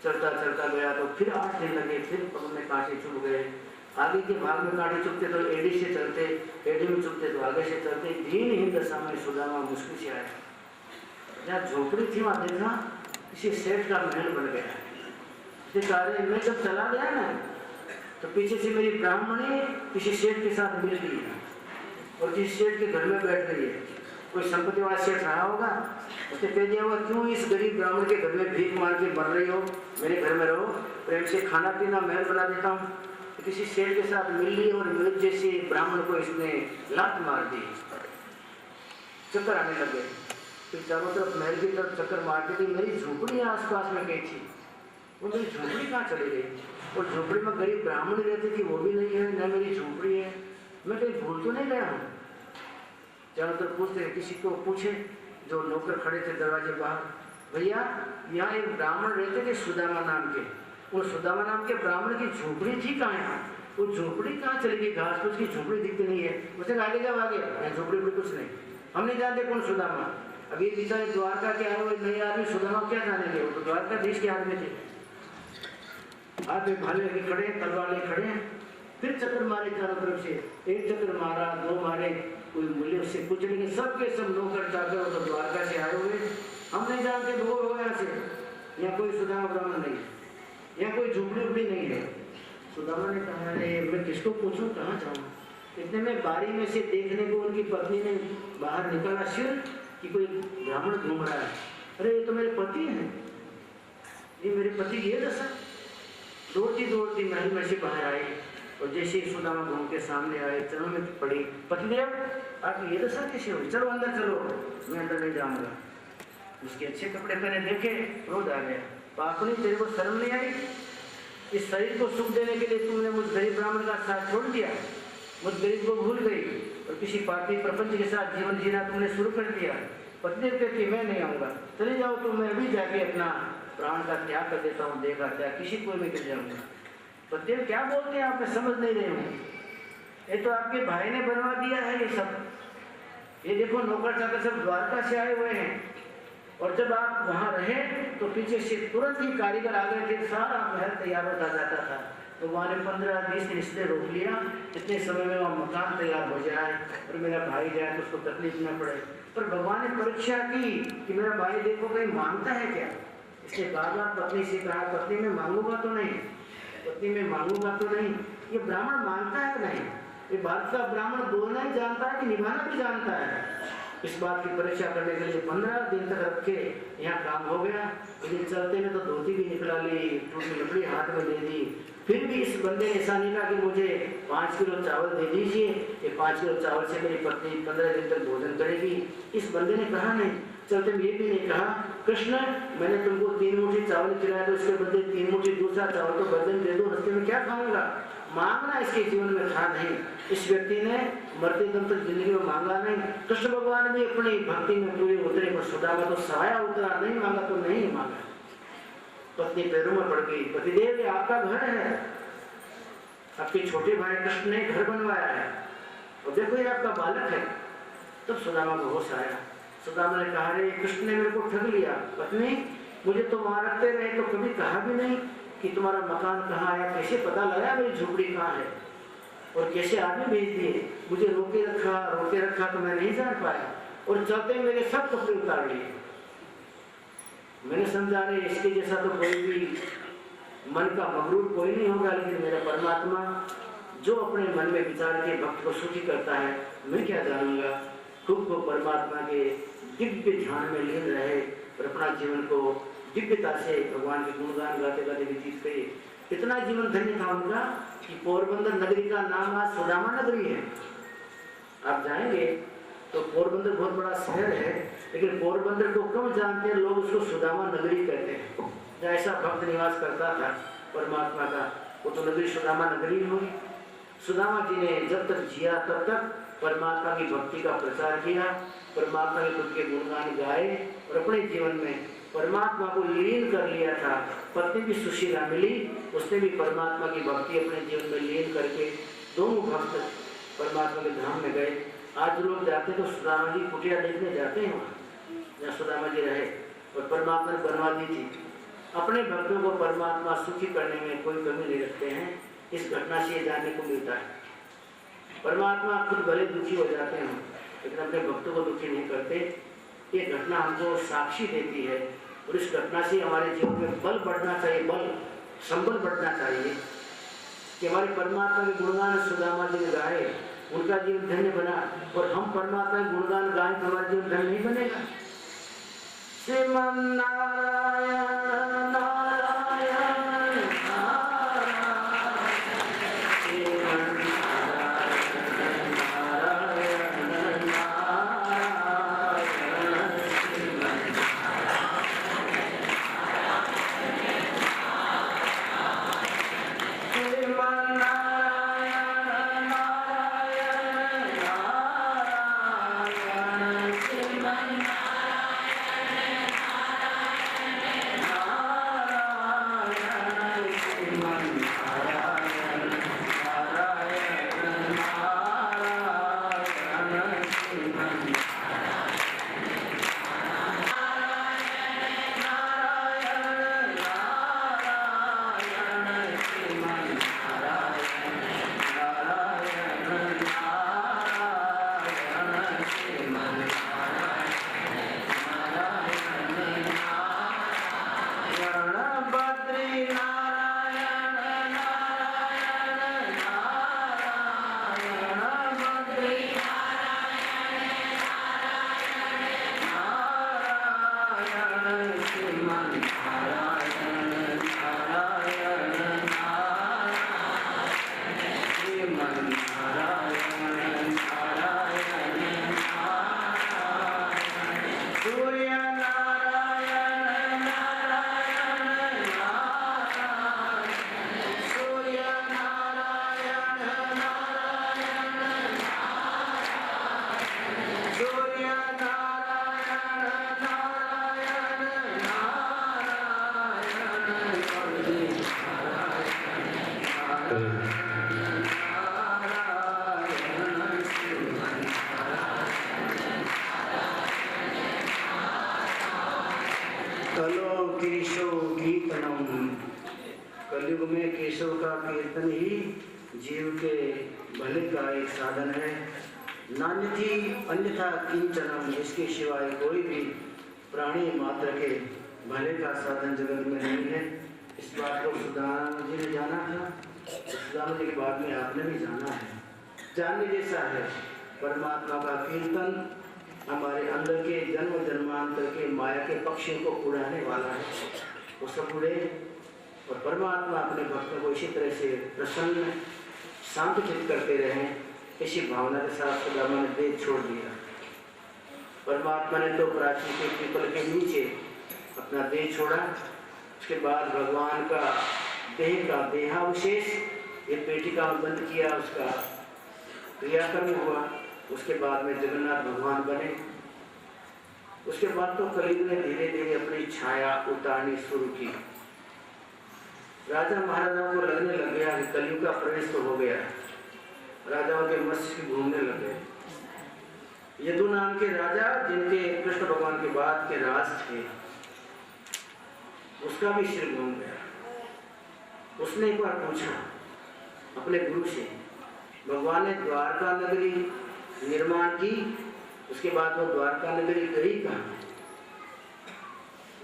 चलता चलता गया तो फिर 8 दिन लगे, फिर पग में कांटे चुभ गए। आगे के भाग में कांटे चुभते तो एडी से चलते, एडी में चुभते तो आगे से चलते। दीनहीन दशा में सुदामा मुश्किल से आया। जहाँ झोपड़ी थी वहाँ देखा किसी सेठ का महल बन गया। मैं जब चला गया ना तो पीछे से मेरी ब्राह्मणी किसी सेठ के साथ मिल गई और किसी सेठ के घर में बैठ गई है। कोई संपत्ति वाला सेठ रहा होगा, उसने कह दिया होगा क्यों इस गरीब ब्राह्मण के घर में भीख मार के मर रही हो, मेरे घर में रहो, प्रेम से खाना पीना महल बना देता हूँ। तो किसी सेठ के साथ मिल ली और मेरे जैसे ब्राह्मण को इसने लात मार दी, चक्कर आने लगे। फिर चारों तरफ महल की तरफ चक्कर मारती थी। मेरी झोपड़ी आसपास में गई थी, वो मेरी झोपड़ी कहाँ चली गई? और झोपड़ी में गरीब ब्राह्मण रहती थी, वो भी नहीं है, न मेरी झोपड़ी है। मैं कहीं भूल तो नहीं गया हूँ? चारों तरफ पूछते, किसी को पूछे जो नौकर खड़े थे दरवाजे बाहर, भैया यहाँ एक ब्राह्मण रहते थे सुदामा नाम के, वो सुदामा नाम के ब्राह्मण की झोपड़ी थी कहाँ? यहाँ वो झोपड़ी कहाँ चली गई? घास फूस की झोपड़ी दिखती नहीं है। उसे आगे जाओ, आगे झोपड़ी भी कुछ नहीं, हम नहीं जानते कौन सुदामा। अभी बेचारे द्वारका के आए हुए नए आदमी सुदामा क्या जानेंगे, वो तो द्वारकाधीश के आदमी थे। हाथ में भाले लेके खड़े, तलवार लेके खड़े। फिर चक्कर मारे चारों तरफ से, एक चक्कर मारा, 2 मारे, कोई मूल्य उससे कुछ नहीं। सबके सब नौकर चाकर तो द्वारका से आए हुए, हम नहीं जानते दूर हो यहाँ से। यहाँ कोई सुदामा ब्राह्मण नहीं, यहाँ कोई झुपड़ी उपड़ी नहीं है। सुदामा ने कहा अरे मैं किसको पूछूं, कहाँ जाऊँ? इतने में बारी में से देखने को उनकी पत्नी ने बाहर निकाला सिर कि कोई ब्राह्मण घूम रहा है। अरे ये तो मेरे पति हैं, ये मेरे पति की दशा। दौड़ती दौड़ती महल में से बाहर आई और जैसे ही सुदामा घूम के सामने आए, चरणों में पड़ी, पतिदेव आपकी ये दशा कैसे हुई? चलो अंदर चलो, मैं अंदर नहीं जाऊंगा। उसके अच्छे कपड़े पहने देखे, क्रोध आ गया। पापनी तेरे को शर्म नहीं आई? इस शरीर को सुख देने के लिए तुमने मुझ गरीब ब्राह्मण का साथ छोड़ दिया, मुझ गरीब को भूल गई और किसी पापी प्रपंच के साथ जीवन जीना तुमने शुरू कर दिया। पत्नी कहती मैं नहीं आऊँगा, चले जाओ तो मैं भी जाके अपना प्राण का त्याग कर देता हूँ, देखा त्याग किसी को भी कर जाऊँगा। पत्नी क्या बोलते हैं आप, मैं समझ नहीं रही हूँ। ये तो आपके भाई ने बनवा दिया है ये सब। ये देखो नौकर चाकर सब द्वारका से आए हुए हैं और जब आप वहाँ रहे तो पीछे से तुरंत ही कारीगर आ गए थे, सारा महल तैयार होता जाता था। तो वहाँ ने 15-20 दिन इसलिए रोक लिया, इतने समय में वहाँ मकान तैयार हो जाए और मेरा भाई जाए तो उसको तकलीफ न पड़े। पर भगवान ने परीक्षा की कि मेरा भाई देखो कहीं मांगता है क्या। इसने बार-बार पत्नी से कहा, पत्नी में मांगूंगा तो नहीं, पत्नी में मांगूंगा तो नहीं। ये ब्राह्मण मांगता है कि नहीं? ये भारत का ब्राह्मण बोलना ही जानता है कि निभाना भी जानता है? इस बात की परीक्षा करने के लिए 15 दिन तक रखे, यहाँ काम हो गया। लेकिन चलते में तो धोती भी निकला ली, टूटी लकड़ी हाथ में दे दी। फिर भी इस बंदे ने ऐसा नहीं कहा कि मुझे 5 किलो चावल दे दीजिए, ये 5 किलो चावल से मेरी पत्नी 15 दिन तक भोजन करेगी। इस बंदे ने कहा नहीं। चलते में ये भी नहीं कहा कृष्ण मैंने तुमको 3 मुट्ठी चावल खिलाया तो इसके बदले 3 मुट्ठी दूसरा चावल तो बदले दे दो, रस्ते में क्या खाऊंगा। मांगना इसके जीवन में था नहीं। इस व्यक्ति ने मरते दम तक जिंदगी में मांगा नहीं। कृष्ण भगवान भी अपनी भक्ति में पूरे उतरे, पर सुदामा तो सहाया उतरा, नहीं मांगा तो नहीं मांगा। पत्नी पैरों में पड़ गई, पतिदेव ये आपका घर है, आपके छोटे भाई कृष्ण ने घर बनवाया है और देखो ये आपका बालक है। तब सुदामा को होश आया। सुदामा ने कहा रे कृष्ण ने मेरे को ठग लिया। पत्नी मुझे तो वहां रखते रहे तो कभी कहा भी नहीं कि तुम्हारा मकान कहाँ है, कैसे पता लगा मेरी झोपड़ी कहाँ है और कैसे आदमी भेज दिए। मुझे रोके रखा तो मैं नहीं जान पाया और चलते मेरे सब कपड़े उतार लिए। मैंने समझा रहे इसके जैसा तो कोई भी मन का मगरूर कोई नहीं होगा, लेकिन मेरा परमात्मा जो अपने मन में विचार के भक्त को सुखी करता है, मैं क्या जानूंगा। खुद को परमात्मा के दिव्य ध्यान में लीन रहे और अपना जीवन को दिव्यता से भगवान के गुणगान गाते गाते व्यतीत करे। इतना जीवन धन्य था उनका कि पोरबंदर नगरी का नाम आज सुदामा नगरी है। आप जाएंगे तो पोरबंदर बहुत बड़ा शहर है, लेकिन पोरबंदर को कम जानते हैं लोग, उसको सुदामा नगरी कहते हैं। जहाँ ऐसा भक्त निवास करता था परमात्मा का, वो तो नगरी सुदामा नगरी होगी। सुदामा जी ने जब तक जिया तब तक परमात्मा की भक्ति का प्रचार किया, परमात्मा के खुद के गुणगान गाए और अपने जीवन में परमात्मा को लीन कर लिया था। पत्नी भी सुशीला मिली, उसने भी परमात्मा की भक्ति अपने जीवन में लीन करके दोनों भक्त परमात्मा के धाम में गए। आज लोग जाते तो सुदामा जी कुटिया देखने जाते हैं, वहाँ जहाँ सुदामा जी रहे और परमात्मा ने बनवा दी थी। अपने भक्तों को परमात्मा सुखी करने में कोई कमी नहीं रखते हैं। इस घटना से ये जानने को मिलता है परमात्मा खुद भले दुखी हो जाते हैं लेकिन अपने भक्तों को दुखी नहीं करते। ये घटना हमको साक्षी देती है और इस घटना से हमारे जीवन में बल बढ़ना चाहिए, बल संबल बढ़ना चाहिए कि हमारे परमात्मा के गुणगान सुदामा जी ने गाए, उनका जीवन धन्य बना और हम परमात्मा के गुणगान गाएं तो हमारा जीवन धन्य नहीं बनेगा। श्रीमन नारायण नारायण कलयुग में केशव का कीर्तन ही जीव के भले का एक साधन है। नान्यथी अन्यथा किंचनम, इसके सिवाय कोई भी प्राणी मात्र के भले का साधन जगत में नहीं है। इस बात को सुदामा जी ने जाना था, सुदामा जी के बाद में आपने भी जाना है। जानने जैसा है परमात्मा का कीर्तन हमारे अंदर के जन्म जन्मांतर के माया के पक्षियों को उड़ाने वाला है। वो सब उड़े और परमात्मा अपने भक्तों को इसी तरह से प्रसन्न शांतचित करते रहे। इसी भावना के साथ सुदामा ने देह छोड़ दिया। परमात्मा ने तो प्राचीन के पीपल के नीचे अपना देह छोड़ा। उसके बाद भगवान का देह का देहावशेष ये पेटिका में बंद किया, उसका क्रियाकर्म हुआ। उसके बाद में जगन्नाथ भगवान बने। उसके बाद तो कलयुग ने धीरे धीरे अपनी छाया उतारनी शुरू की। राजा महाराजाओं को लगने लग गया कि कलयुग का प्रवेश तो हो गया। राजाओं के मस्तिष्क घूमने लगे। यदु नाम के राजा जिनके कृष्ण भगवान के बाद के राज थे, उसका भी सिर घूम गया। उसने एक बार पूछा अपने गुरु से, भगवान ने द्वारका नगरी निर्माण की, उसके बाद वो द्वारका नगरी गई कहाँ?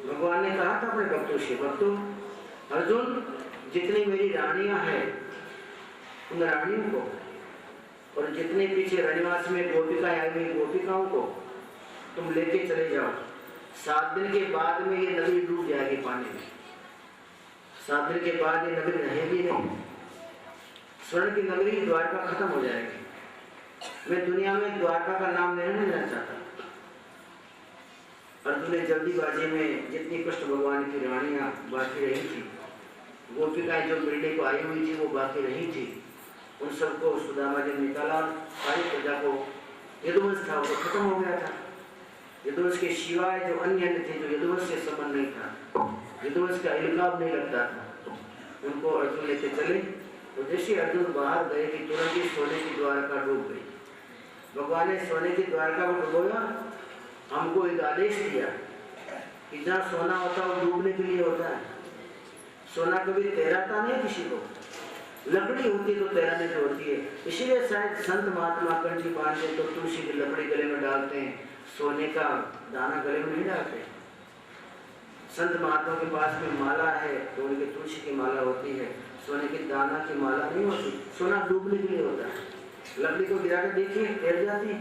भगवान ने कहा था अपने भक्तों से, भक्तों अर्जुन जितनी मेरी रानियां हैं उन रानियों को और जितने पीछे रनिवास में गोपिकाएं आई हुई गोपिकाओं को तुम लेके चले जाओ। 7 दिन के बाद में ये नगरी डूब जाएगी पानी में। 7 दिन के बाद ये नगरी रहेगी नहीं। स्वर्ण की नगरी द्वारका खत्म हो जाएगी। मैं दुनिया में द्वारका का नाम नहीं लेना चाहता। अर्जुन ने जल्दीबाजी में जितनी कृष्ण भगवान की रानियां बाकी रही थी, गोपिकाएं जो मिलने को आई हुई थी वो बाकी रही थी, उन सबको सुदामा जी ने निकाला। सारी प्रजा को यदुवंश था वो खत्म हो गया था। यदुवंश के सिवाय जो अन्य थे जो यदुवंश से संबंध नहीं था, यदुवंश का इल्काब नहीं लगता था, उनको अर्जुन लेते चले। तो जैसे अर्जुन बाहर गए कि तुरंत ही सोने की द्वारका डूब गई। भगवान ने सोने की द्वारका को डुबोया। हमको एक आदेश दिया कि जहाँ सोना होता है वो डूबने के लिए होता है। सोना कभी तैराता नहीं किसी को, लकड़ी होती तो तैराने की होती है। इसीलिए शायद संत महात्मा कंठी बांधते तो तुलसी की लकड़ी गले में डालते हैं, सोने का दाना गले में नहीं डालते। संत महात्मा के पास में माला है तो उनकी तुलसी की माला होती है, सोने की दाना की माला नहीं होती। सोना डूबने के लिए होता है। लकड़ी को गिरा कर देखिए तैर जाती है।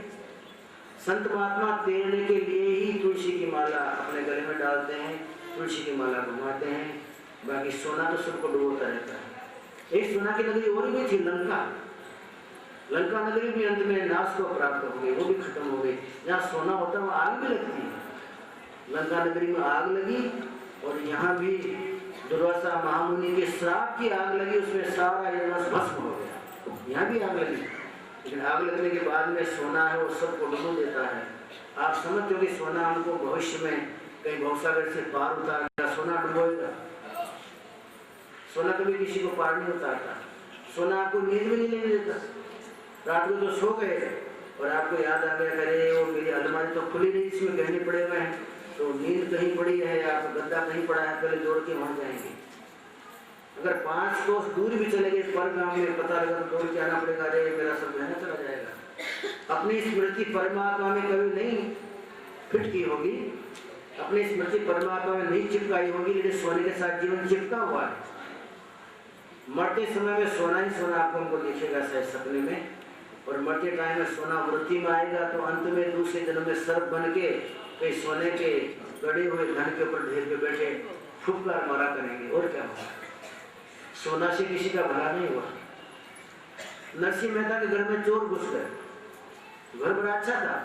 संत महात्मा तैरने के लिए ही तुलसी की माला अपने गले में डालते हैं, तुलसी की माला घुमाते हैं। बाकी सोना तो सबको डुबोता रहता है। एक सोना की नगरी और भी थी, लंका। लंका नगरी भी अंत में नाश को प्राप्त हो गई, वो भी खत्म हो गई। जहाँ सोना होता है वहाँ आग भी लगती है। लंका नगरी में आग लगी और यहाँ भी दुर्वासा महामुनि के श्राप की आग लगी, उसमें सारा यज्ञ भस्म हो गया। यहाँ भी आग लगी, लेकिन आग लगने के बाद में सोना है वो सबको डुबो देता है। आप समझते हो कि सोना हमको भविष्य में कहीं भवसागर से पार उतारेगा, सोना डुबोएगा। सोना कभी किसी को पार नहीं उतारता। सोना आपको नींद भी नहीं लेने देता। रात को तो सो गए और आपको याद आ गया करे वो मेरी अलमारी तो खुली नहीं, इसमें गहने पड़े हुए हैं, तो नींद कहीं पड़ी है या गद्दा कहीं पड़ा है, पहले दौड़ के वहां जाएंगे। अगर 5 कोस दूर भी चले गए पर गांव में, पता लगा तो दौड़ के आना पड़ेगा, अरे मेरा सब गहना चला जाएगा। अपनी स्मृति परमात्मा में कभी नहीं फिट की होगी, अपनी स्मृति परमात्मा में नहीं चिपकाई होगी, लेकिन सोने के साथ जीवन चिपका हुआ है। मरते समय में सोना ही सोना आपको हमको दिखेगा शायद सपने में, और मरते टाइम में सोना वृत्ति में आएगा तो अंत में दूसरे जन्म में सर्प बन के कई सोने के गड़े हुए धन के ऊपर ढेर पे बैठे फुफकार मारा करेंगे। और क्या होगा? सोना से किसी का भला नहीं हुआ। नरसिंह मेहता के घर में चोर घुस गए। घर बड़ा अच्छा था।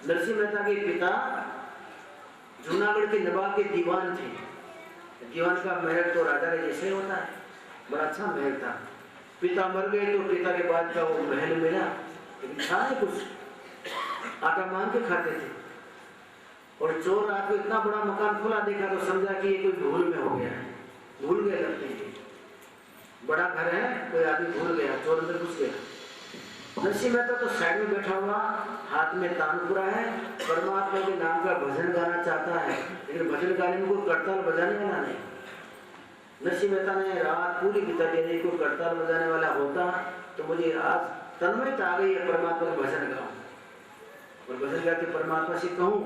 नरसिंह मेहता के पिता जूनागढ़ के नवाब के दीवान थे। दीवान का महल तो राजा के जैसे होता है, बड़ा अच्छा महल था। पिता मर गए तो पिता के बाद का वो महल मिला, लेकिन था नहीं कुछ, आटा मांग के खाते थे। और चोर रात को इतना बड़ा मकान खुला देखा तो समझा कि ये कोई भूल में हो गया है, भूल गए लगते हैं। बड़ा घर है, कोई आदमी भूल गया, चोर अंदर घुस गया। नरसिंह मेहता तो साइड में बैठा हुआ, हाथ में तानपुरा है, परमात्मा के नाम का भजन गाना चाहता है, लेकिन भजन गाने में कोई करताल बजाने वाला नहीं। नरसिंह मेहता ने रात पूरी बिता दी, नहीं कोई करताल बजाने वाला होता तो मुझे आज तन्मयता आ गई है परमात्मा का भजन गाऊं और भजन गा के परमात्मा से कहूं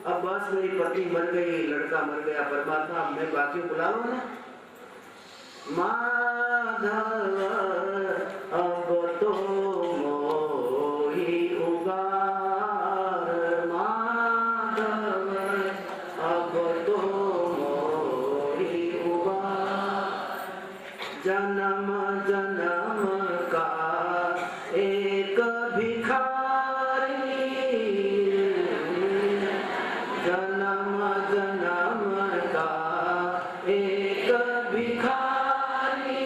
अब बस मेरी पत्नी मर गई, लड़का मर गया, परमात्मा मैं बाकी बुला लो ना। माधव अब तो मोही उगार, माधव अब तो मोही उगार, जन्म जन्म का एक भिखारी, जन्म जन्म का एक भिखारी,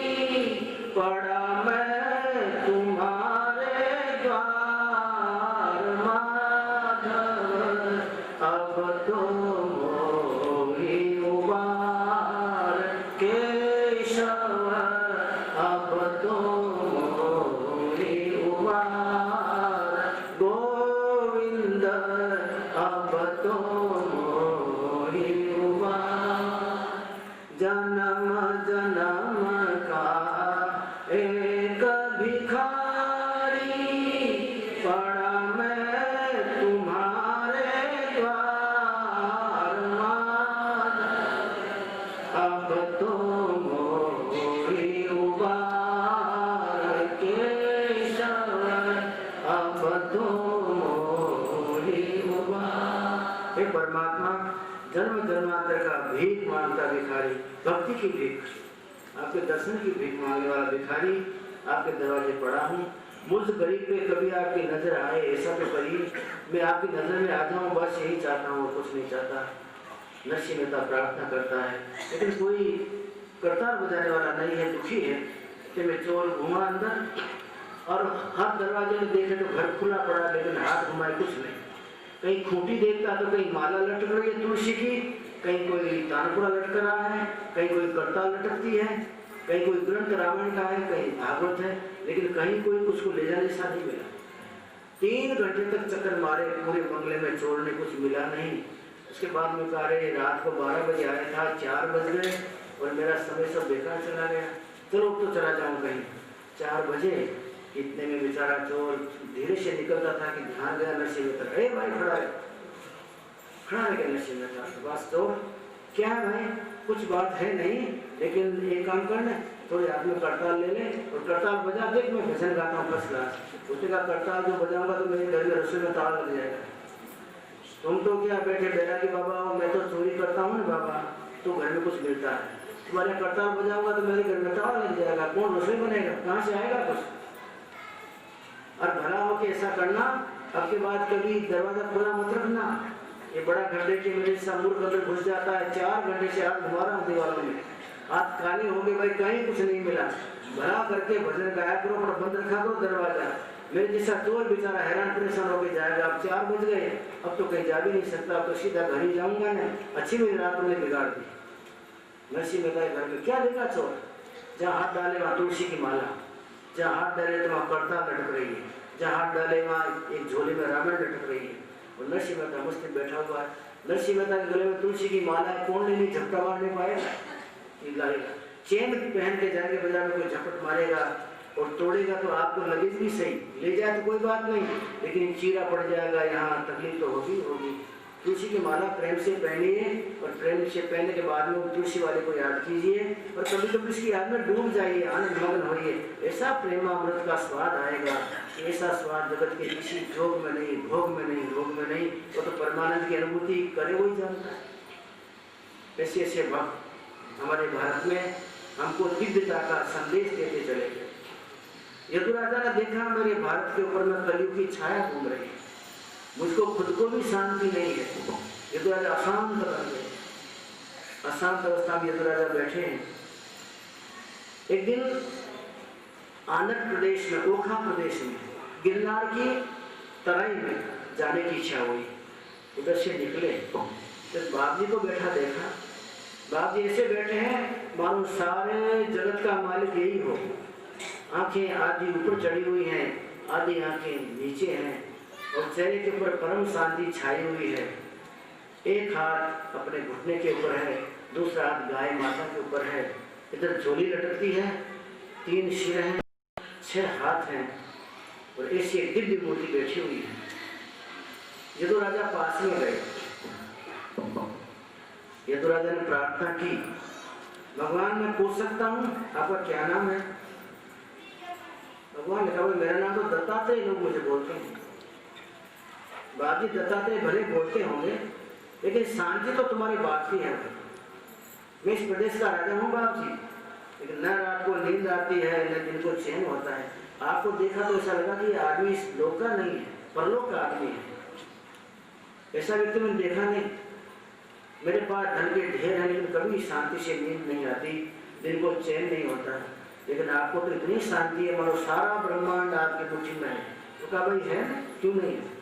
पड़ा मैं तुम्हारे द्वार, माधव अब तो मोही उबार, केशव अब तो मोही उबार, गोविंद अब तो मोही उबार, जन्म जन्म का एक भिखारी, पड़ा मैं तुम्हारे द्वार, हे परमात्मा, जन्म जन्मांतर का भीख मांगता भिखारी, भक्ति की भीख, आपके दर्शन की भीख मांगने वाला भिखारी आपके दरवाजे पड़ा हूँ। मुझ गरीब पे कभी आपकी नजर आए ऐसा तो करिए, मैं आपकी नजर में आ जाऊँ, बस यही चाहता हूँ, कुछ नहीं चाहता। नरसिंह मेहता प्रार्थना करता है, लेकिन कोई करतार बजाने वाला नहीं है, दुखी है कि मैं चोर घूमा अंदर और हर दरवाजे में देखे तो घर खुला पड़ा, लेकिन हाथ घुमाए कुछ नहीं। कहीं खूंटी देखता तो कहीं माला लटक रही है तुलसी की, कहीं कोई तानपुरा लटक रहा है, कहीं कोई करताल लटकती है, कहीं कोई ग्रंथ रामायण का है, कहीं भागवत है, लेकिन कहीं कोई उसको ले जाने सा नहीं मिला। 3 घंटे तक चक्कर मारे पूरे बंगले में, चोर ने कुछ मिला नहीं। उसके बाद में कहा रहे रात को 12 बजे आया था, 4 बज गए और मेरा समय सब बेकार चला गया, चलो तो चला जाऊँ कहीं। 4 बजे इतने में बेचारा चोर धीरे से निकलता था कि ध्यान गया नरसिंह मेहता, अरे भाई खड़ा है क्या नरसिंह मेहता? बस चोर क्या है भाई, कुछ बात है नहीं, लेकिन एक काम करना, थोड़े हाथ में करताल ले ले और करताल बजा देख, मैं भजन गाता हूँ फर्स्ट क्लास। उसने कहा करताल जो बजाऊंगा तो मेरे घर में रसोई में ताला लग जाएगा। तुम तो क्या बैठे बैरागी बाबा, मैं तो चोरी करता हूँ ना बाबा, तो घर में कुछ मिलता है, तुम्हारे करताल बजाऊंगा तो मेरे घर में ताला लग जाएगा, कौन रसोई बनेगा, कहाँ से आएगा कुछ? और भला हो के ऐसा करना, अब के बाद कभी दरवाजा खुला मत रखना। ये बड़ा घर देख के मेरे मूर्ख अंदर घुस जाता है, 4 घंटे से हाथ घुमा रहा हूँ दीवारों में, हाथ काले हो गए भाई, कहीं कुछ नहीं मिला। भला करके भजन गाया करो, अपना बंद रखा करो दरवाजा। मेरे जैसा चोर बेचारा हैरान परेशान होकर जाएगा। अब 4 बज गए, अब तो कहीं जा भी नहीं सकता, अब तो सीधा घर ही जाऊंगा ना। अच्छी मेरी रात तुमने बिगाड़ दी। नरसिंह मेहता घर में क्या देखा चोर? जहाँ हाथ डाले वहाँ तुलसी की माला, जहाँ हाथ डाले तो वहाँ करताल लटक रही है, जहाँ हाथ डाले वहाँ एक झोले में रामायण लटक रही है, और नरसिंह मेहता मस्त बैठा हुआ है। नरसिंह मेहता के गले में तुलसी की माला है, कौन नहीं झपटा मारने पाएगा? चेन पहन के जाएंगे बाजार में, कोई झपट मारेगा और तोड़ेगा तो आपको लगेज भी सही, ले जाए तो कोई बात नहीं, लेकिन चीरा पड़ जाएगा, यहाँ तकलीफ तो होगी। तुलसी की माला प्रेम से पहनिए और प्रेम से पहनने के बाद में तुलसी वाले को याद कीजिए और कभी कभी उसकी याद में डूब जाइए, आनंद मग्न होइए। ऐसा प्रेमामृत का स्वाद आएगा, ऐसा स्वाद जगत के किसी जोग में नहीं, भोग में नहीं, रोग में नहीं, वो तो परमानंद की अनुभूति करे वही जानता है। ऐसे ऐसे भक्त हमारे भारत में हमको दिव्यता का संदेश देते चले गए। यदुराजा ने देखा मेरे भारत के ऊपर में कलयुग की छाया घूम रही है, मुझको खुद को भी शांति नहीं है। यदुराजा अशांत बन गए, अशांत अवस्था में यदुराजा बैठे हैं। एक दिन आंध्र प्रदेश में, ओखा प्रदेश में, गिरनार की तराई में जाने की इच्छा हुई। उधर से निकले तो बाप जी को बैठा देखा। बाप जी ऐसे बैठे हैं मानो सारे जगत का मालिक यही हो। आंखें आधी ऊपर चढ़ी हुई हैं, आधी आंखें नीचे हैं और चेहरे के ऊपर परम शांति छाई हुई है। एक हाथ अपने घुटने के ऊपर है, दूसरा हाथ गाय माता के ऊपर है। इधर झोली लटकती है, 3 सिर हैं, 6 हाथ हैं और ऐसी एक दिव्य मूर्ति बैठी हुई है। यदुराजा पास में गए, यदुराजा ने प्रार्थना की, भगवान मैं पूछ सकता हूँ आपका क्या नाम है? भगवान ने कहा मेरा नाम तो दत्तात्रेय, लोग मुझे बोलते हैं। बाकी दत्तात्रेय भले बोलते होंगे, लेकिन शांति तो तुम्हारी बात की है। मैं इस प्रदेश का राजा हूँ बाप जी, लेकिन न रात को नींद आती है न दिन को चैन होता है। आपको देखा तो ऐसा लगा कि आदमी इस लोक का नहीं है, परलोक का आदमी है। ऐसा व्यक्ति मैंने देखा नहीं। मेरे पास धन के ढेर है, लेकिन कभी शांति से नींद नहीं आती, दिन को चैन नहीं होता, लेकिन आपको तो इतनी शांति है मानो सारा ब्रह्मांड आपकी मुट्ठी में है। तो कहा भाई है, क्यों नहीं है?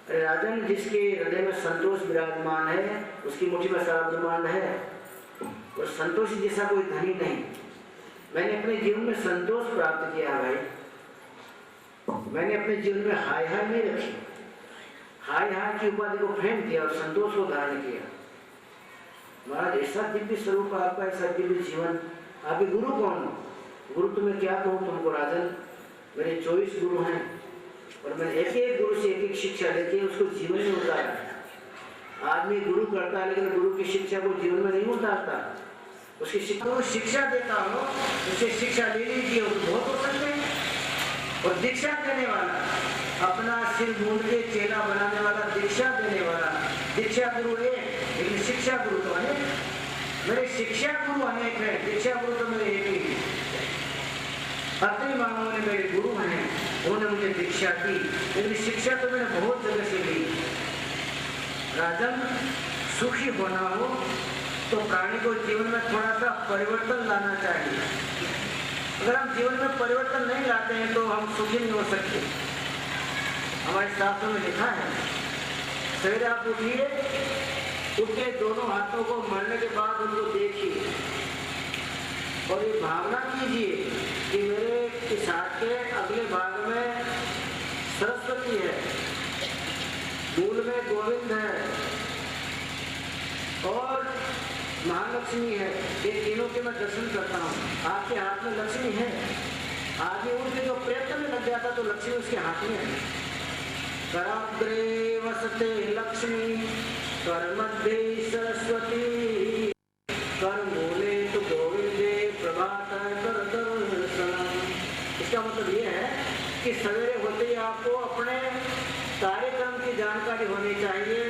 अरे राजन, जिसके हृदय में संतोष विराजमान है उसकी मुट्ठी में सारा ब्रह्मांड है, और संतोष जैसा कोई धनी नहीं। मैंने अपने जीवन में संतोष प्राप्त किया भाई, मैंने अपने जीवन में हाय हाय नहीं रखी, हाय हाय की उपाधि को फेंक दिया और संतोष को धारण किया। महाराज ऐसा दिव्य स्वरूप आपका, ऐसा दिव्य जीवन। आपके गुरु कौन? गुरु तो मैं क्या कहूँ तुमको राजन, मेरे 24 गुरु हैं और मैंने एक एक गुरु से एक एक शिक्षा लेके उसको जीवन में उतारा। आदमी गुरु करता है लेकिन गुरु की शिक्षा को जीवन में नहीं उतारता। उसकी शिक्षा देता हो, उसे शिक्षा ले लीजिए, बहुत हो सकते हैं। और दीक्षा देने वाला अपना सिर मूंद के चेला बनाने वाला, दीक्षा देने वाला। दीक्षा गुरु एक, लेकिन शिक्षा गुरु तो अनेक। मेरे शिक्षा गुरु अनेक है, दीक्षा गुरु तो मेरे एक ही। अति मानव ने मेरे गुरु हैं, उन्होंने मुझे दीक्षा दी, लेकिन शिक्षा तो मैंने बहुत जगह से ली। राजन, सुखी होना हो तो प्राणी को जीवन में थोड़ा सा परिवर्तन लाना चाहिए। अगर हम जीवन में परिवर्तन नहीं लाते हैं तो हम सुखी नहीं हो सकते। हमारे शास्त्रों में लिखा है, सवेरे आप उठिए, उठ के दोनों हाथों को मरने के बाद उनको देखिए और ये भावना कीजिए कि मेरे इस हाथ के अगले भाग में सरस्वती है, मूल में गोविंद है और महालक्ष्मी है। ये तीनों के मैं दर्शन करता हूँ। आपके हाथ में लक्ष्मी है। आगे उठ के जो प्रयत्न में लग जाता तो लक्ष्मी उसके हाथ में है। कराग्रे वसते लक्ष्मी, कर मध्य सरस्वती, कर मूले तो गोविंदे प्रभात कर दर्शनम। इसका मतलब ये है कि सवेरे होते ही आपको अपने कार्यक्रम की जानकारी होनी चाहिए।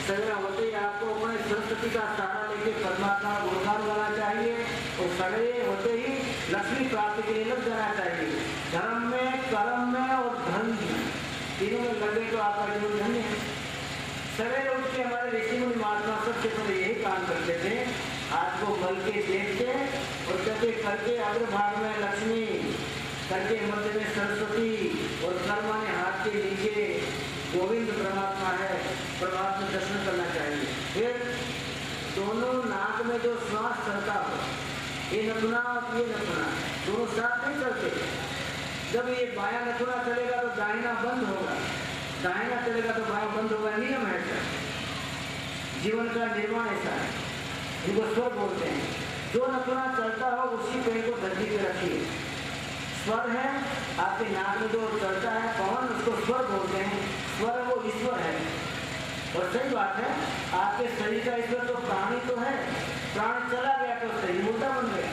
सवेरा होते ही आपको अपने सरस्वती का सहारा लेके परमात्मा का गुणगान गाना चाहिए और सवेरे होते ही लक्ष्मी प्राप्ति के लिए लग जाना चाहिए। धर्म में, कर्म में और धन तीनों में लगे तो आपका जीवन धन्य है। सवेरे उठ के हमारे ऋषि मुनि महात्मा सबसे पहले यही काम करते थे, हाथ को मल के देखते और कहते करके अग्रभाग में लक्ष्मी, करके मध्य में सरस्वती और कर्मा ने हाथ के नीचे गोविंद परमात्मा है। परमात्मा दर्शन करना चाहिए। फिर दोनों नाक में जो श्वास चलता हो, ये नथुना और ये नथुना दोनों साथ नहीं चलते। जब ये बायां नथुना चलेगा तो दाहिना बंद होगा, दाहिना चलेगा तो बायां बंद होगा। नियम है ऐसा, जीवन का निर्माण ऐसा है। इनको स्वर बोलते हैं। जो नथुना चलता हो उसी पैर को धरती पे रखिए। स्वर है आपके नाक में जो चलता है पवन, उसको स्वर बोलते हैं। स्वर वो ईश्वर है। और सही बात है, आपके शरीर का ईश्वर तो प्राणी तो है। प्राण चला गया तो शरीर मुर्दा बन गया,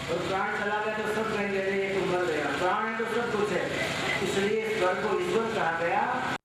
और प्राण चला गया तो सब कहेंगे ये तो मर गया। प्राण है तो सब कुछ है, इसलिए स्वर को ईश्वर कहा गया।